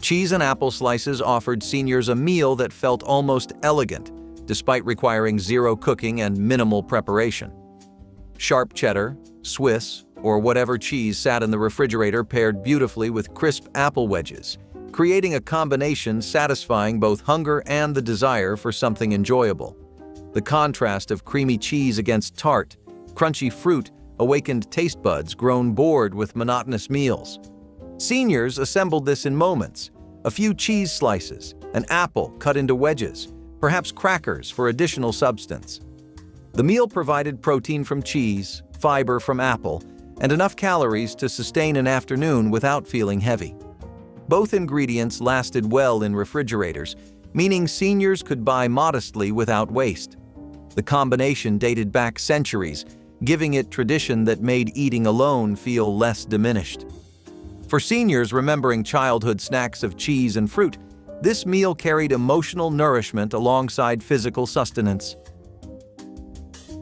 Cheese and apple slices offered seniors a meal that felt almost elegant, despite requiring zero cooking and minimal preparation. Sharp cheddar, Swiss, or whatever cheese sat in the refrigerator paired beautifully with crisp apple wedges, creating a combination satisfying both hunger and the desire for something enjoyable. The contrast of creamy cheese against tart, crunchy fruit awakened taste buds grown bored with monotonous meals. Seniors assembled this in moments: a few cheese slices, an apple cut into wedges, perhaps crackers for additional substance. The meal provided protein from cheese, fiber from apple, and enough calories to sustain an afternoon without feeling heavy. Both ingredients lasted well in refrigerators, meaning seniors could buy modestly without waste. The combination dated back centuries, giving it tradition that made eating alone feel less diminished. For seniors remembering childhood snacks of cheese and fruit, this meal carried emotional nourishment alongside physical sustenance.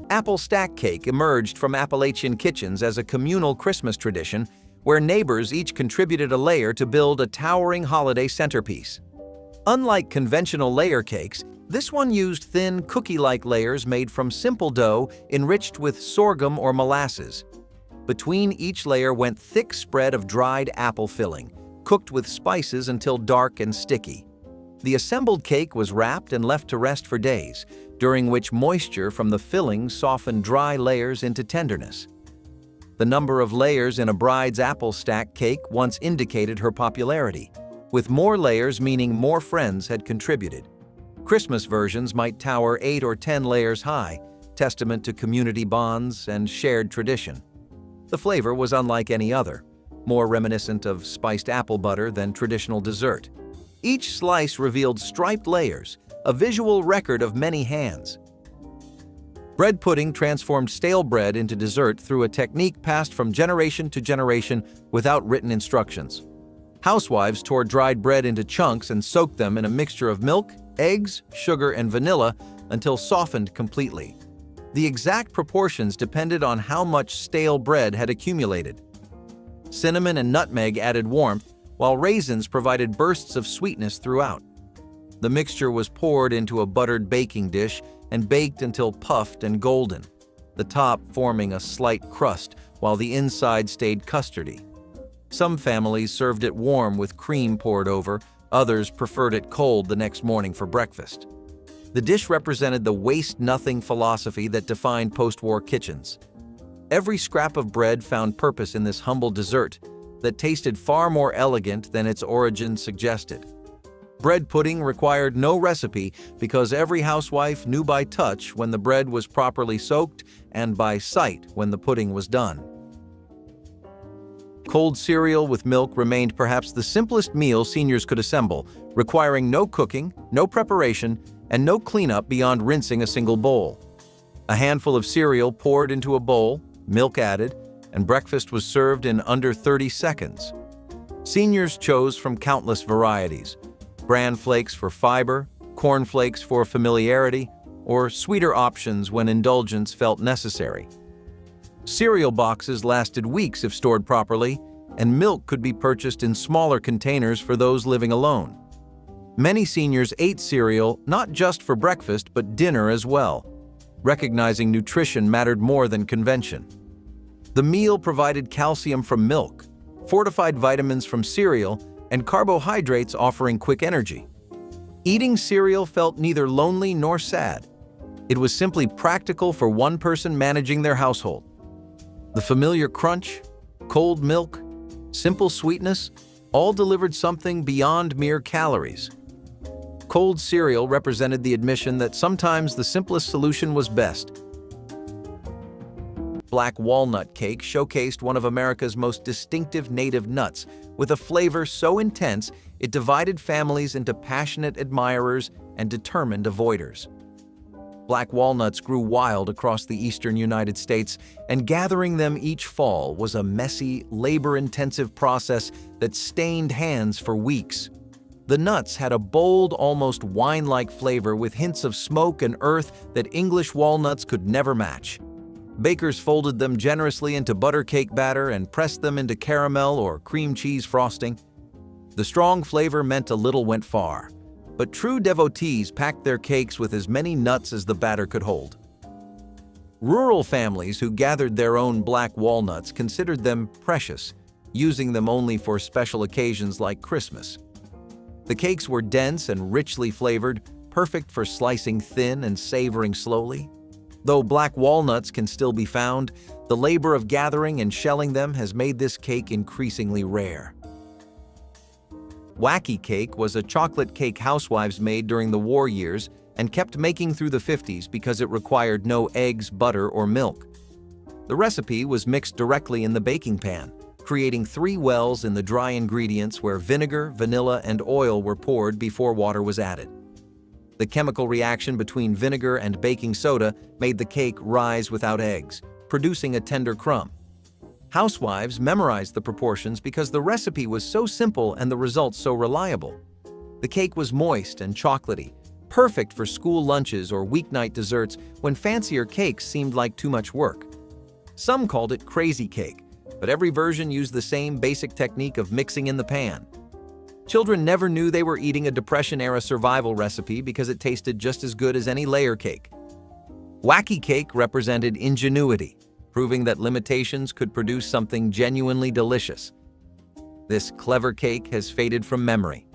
Apple stack cake emerged from Appalachian kitchens as a communal Christmas tradition where neighbors each contributed a layer to build a towering holiday centerpiece. Unlike conventional layer cakes, this one used thin, cookie-like layers made from simple dough enriched with sorghum or molasses. Between each layer went thick spread of dried apple filling, cooked with spices until dark and sticky. The assembled cake was wrapped and left to rest for days, during which moisture from the filling softened dry layers into tenderness. The number of layers in a bride's apple stack cake once indicated her popularity, with more layers meaning more friends had contributed. Christmas versions might tower 8 or 10 layers high, testament to community bonds and shared tradition. The flavor was unlike any other, more reminiscent of spiced apple butter than traditional dessert. Each slice revealed striped layers, a visual record of many hands. Bread pudding transformed stale bread into dessert through a technique passed from generation to generation without written instructions. Housewives tore dried bread into chunks and soaked them in a mixture of milk, eggs, sugar, and vanilla until softened completely. The exact proportions depended on how much stale bread had accumulated. Cinnamon and nutmeg added warmth, while raisins provided bursts of sweetness throughout. The mixture was poured into a buttered baking dish and baked until puffed and golden, the top forming a slight crust while the inside stayed custardy. Some families served it warm with cream poured over, others preferred it cold the next morning for breakfast. The dish represented the waste-nothing philosophy that defined post-war kitchens. Every scrap of bread found purpose in this humble dessert that tasted far more elegant than its origin suggested. Bread pudding required no recipe because every housewife knew by touch when the bread was properly soaked and by sight when the pudding was done. Cold cereal with milk remained perhaps the simplest meal seniors could assemble, requiring no cooking, no preparation, and no cleanup beyond rinsing a single bowl. A handful of cereal poured into a bowl, milk added, and breakfast was served in under 30 seconds. Seniors chose from countless varieties: bran flakes for fiber, corn flakes for familiarity, or sweeter options when indulgence felt necessary. Cereal boxes lasted weeks if stored properly, and milk could be purchased in smaller containers for those living alone. Many seniors ate cereal not just for breakfast but dinner as well, recognizing nutrition mattered more than convention. The meal provided calcium from milk, fortified vitamins from cereal, and carbohydrates offering quick energy. Eating cereal felt neither lonely nor sad. It was simply practical for one person managing their household. The familiar crunch, cold milk, simple sweetness, all delivered something beyond mere calories. Cold cereal represented the admission that sometimes the simplest solution was best. Black walnut cake showcased one of America's most distinctive native nuts, with a flavor so intense it divided families into passionate admirers and determined avoiders. Black walnuts grew wild across the eastern United States, and gathering them each fall was a messy, labor-intensive process that stained hands for weeks. The nuts had a bold, almost wine-like flavor with hints of smoke and earth that English walnuts could never match. Bakers folded them generously into butter cake batter and pressed them into caramel or cream cheese frosting. The strong flavor meant a little went far, but true devotees packed their cakes with as many nuts as the batter could hold. Rural families who gathered their own black walnuts considered them precious, using them only for special occasions like Christmas. The cakes were dense and richly flavored, perfect for slicing thin and savoring slowly. Though black walnuts can still be found, the labor of gathering and shelling them has made this cake increasingly rare. Wacky cake was a chocolate cake housewives made during the war years and kept making through the 50s because it required no eggs, butter, or milk. The recipe was mixed directly in the baking pan, creating 3 wells in the dry ingredients where vinegar, vanilla, and oil were poured before water was added. The chemical reaction between vinegar and baking soda made the cake rise without eggs, producing a tender crumb. Housewives memorized the proportions because the recipe was so simple and the results so reliable. The cake was moist and chocolatey, perfect for school lunches or weeknight desserts when fancier cakes seemed like too much work. Some called it crazy cake, but every version used the same basic technique of mixing in the pan. Children never knew they were eating a Depression-era survival recipe because it tasted just as good as any layer cake. Wacky cake represented ingenuity, proving that limitations could produce something genuinely delicious. This clever cake has faded from memory.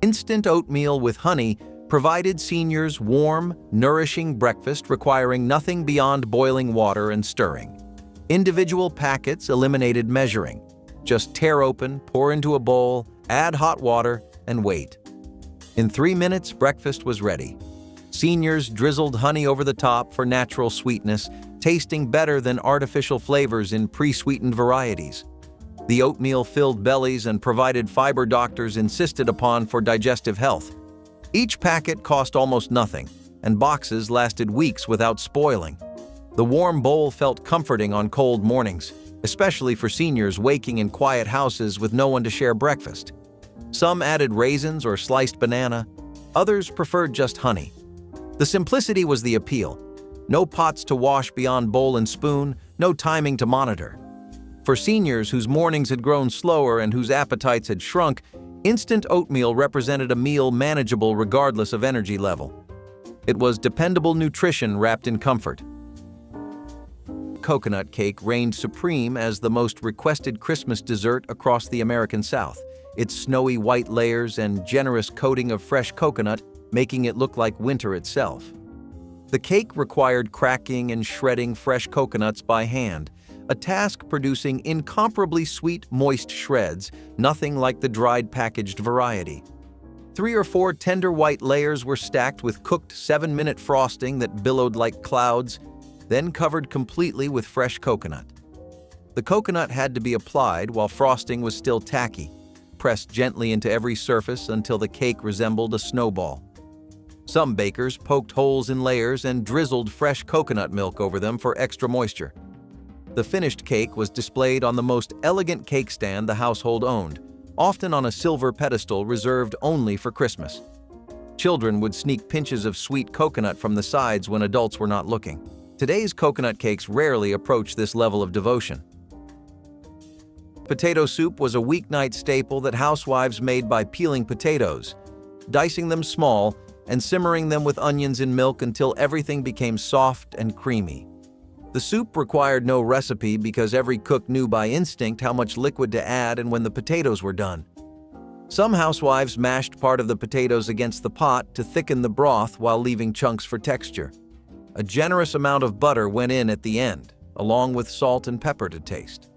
Instant oatmeal with honey provided seniors warm, nourishing breakfast requiring nothing beyond boiling water and stirring. Individual packets eliminated measuring. Just tear open, pour into a bowl, add hot water, and wait. In 3 minutes, breakfast was ready. Seniors drizzled honey over the top for natural sweetness, tasting better than artificial flavors in pre-sweetened varieties. The oatmeal filled bellies and provided fiber doctors insisted upon for digestive health. Each packet cost almost nothing, and boxes lasted weeks without spoiling. The warm bowl felt comforting on cold mornings, especially for seniors waking in quiet houses with no one to share breakfast. Some added raisins or sliced banana, others preferred just honey. The simplicity was the appeal. No pots to wash beyond bowl and spoon, no timing to monitor. For seniors whose mornings had grown slower and whose appetites had shrunk, instant oatmeal represented a meal manageable regardless of energy level. It was dependable nutrition wrapped in comfort. Coconut cake reigned supreme as the most requested Christmas dessert across the American South, its snowy white layers and generous coating of fresh coconut making it look like winter itself. The cake required cracking and shredding fresh coconuts by hand, a task producing incomparably sweet, moist shreds, nothing like the dried packaged variety. 3 or 4 tender white layers were stacked with cooked 7-minute frosting that billowed like clouds, then covered completely with fresh coconut. The coconut had to be applied while frosting was still tacky, pressed gently into every surface until the cake resembled a snowball. Some bakers poked holes in layers and drizzled fresh coconut milk over them for extra moisture. The finished cake was displayed on the most elegant cake stand the household owned, often on a silver pedestal reserved only for Christmas. Children would sneak pinches of sweet coconut from the sides when adults were not looking. Today's coconut cakes rarely approach this level of devotion. Potato soup was a weeknight staple that housewives made by peeling potatoes, dicing them small, and simmering them with onions in milk until everything became soft and creamy. The soup required no recipe because every cook knew by instinct how much liquid to add and when the potatoes were done. Some housewives mashed part of the potatoes against the pot to thicken the broth while leaving chunks for texture. A generous amount of butter went in at the end, along with salt and pepper to taste.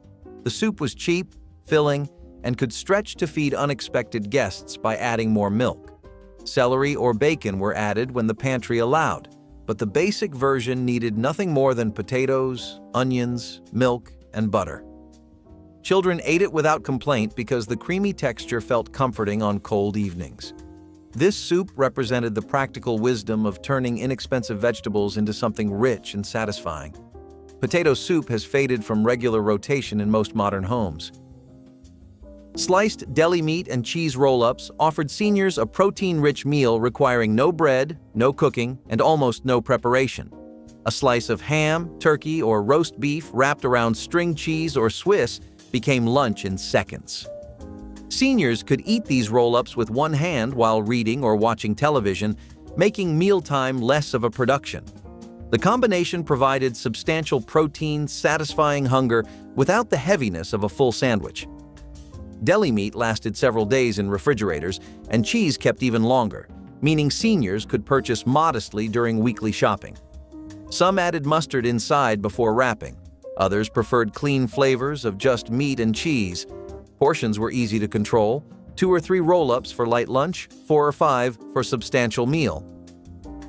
The soup was cheap, filling, and could stretch to feed unexpected guests by adding more milk. Celery or bacon were added when the pantry allowed, but the basic version needed nothing more than potatoes, onions, milk, and butter. Children ate it without complaint because the creamy texture felt comforting on cold evenings. This soup represented the practical wisdom of turning inexpensive vegetables into something rich and satisfying. Potato soup has faded from regular rotation in most modern homes. Sliced deli meat and cheese roll-ups offered seniors a protein-rich meal requiring no bread, no cooking, and almost no preparation. A slice of ham, turkey, or roast beef wrapped around string cheese or Swiss became lunch in seconds. Seniors could eat these roll-ups with one hand while reading or watching television, making mealtime less of a production. The combination provided substantial protein, satisfying hunger without the heaviness of a full sandwich. Deli meat lasted several days in refrigerators, and cheese kept even longer, meaning seniors could purchase modestly during weekly shopping. Some added mustard inside before wrapping. Others preferred clean flavors of just meat and cheese. Portions were easy to control: 2 or 3 roll-ups for light lunch, 4 or 5 for substantial meal.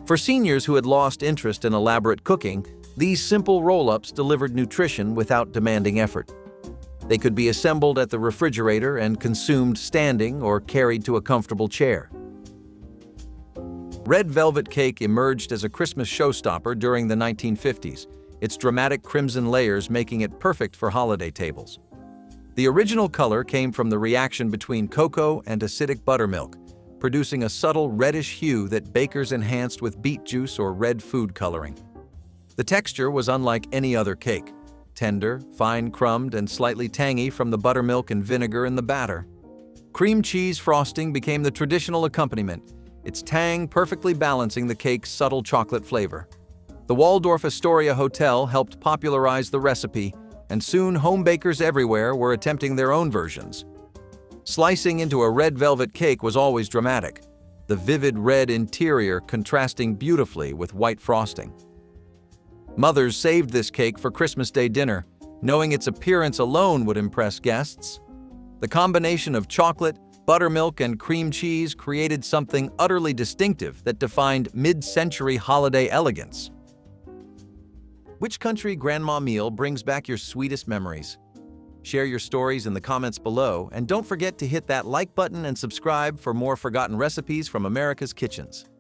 For seniors who had lost interest in elaborate cooking, these simple roll-ups delivered nutrition without demanding effort. They could be assembled at the refrigerator and consumed standing or carried to a comfortable chair. Red velvet cake emerged as a Christmas showstopper during the 1950s, its dramatic crimson layers making it perfect for holiday tables. The original color came from the reaction between cocoa and acidic buttermilk, producing a subtle reddish hue that bakers enhanced with beet juice or red food coloring. The texture was unlike any other cake: tender, fine crumbed, and slightly tangy from the buttermilk and vinegar in the batter. Cream cheese frosting became the traditional accompaniment, its tang perfectly balancing the cake's subtle chocolate flavor. The Waldorf Astoria Hotel helped popularize the recipe, and soon home bakers everywhere were attempting their own versions. Slicing into a red velvet cake was always dramatic, the vivid red interior contrasting beautifully with white frosting. Mothers saved this cake for Christmas Day dinner, knowing its appearance alone would impress guests. The combination of chocolate, buttermilk, and cream cheese created something utterly distinctive that defined mid-century holiday elegance. Which country grandma meal brings back your sweetest memories? Share your stories in the comments below, and don't forget to hit that like button and subscribe for more forgotten recipes from America's kitchens.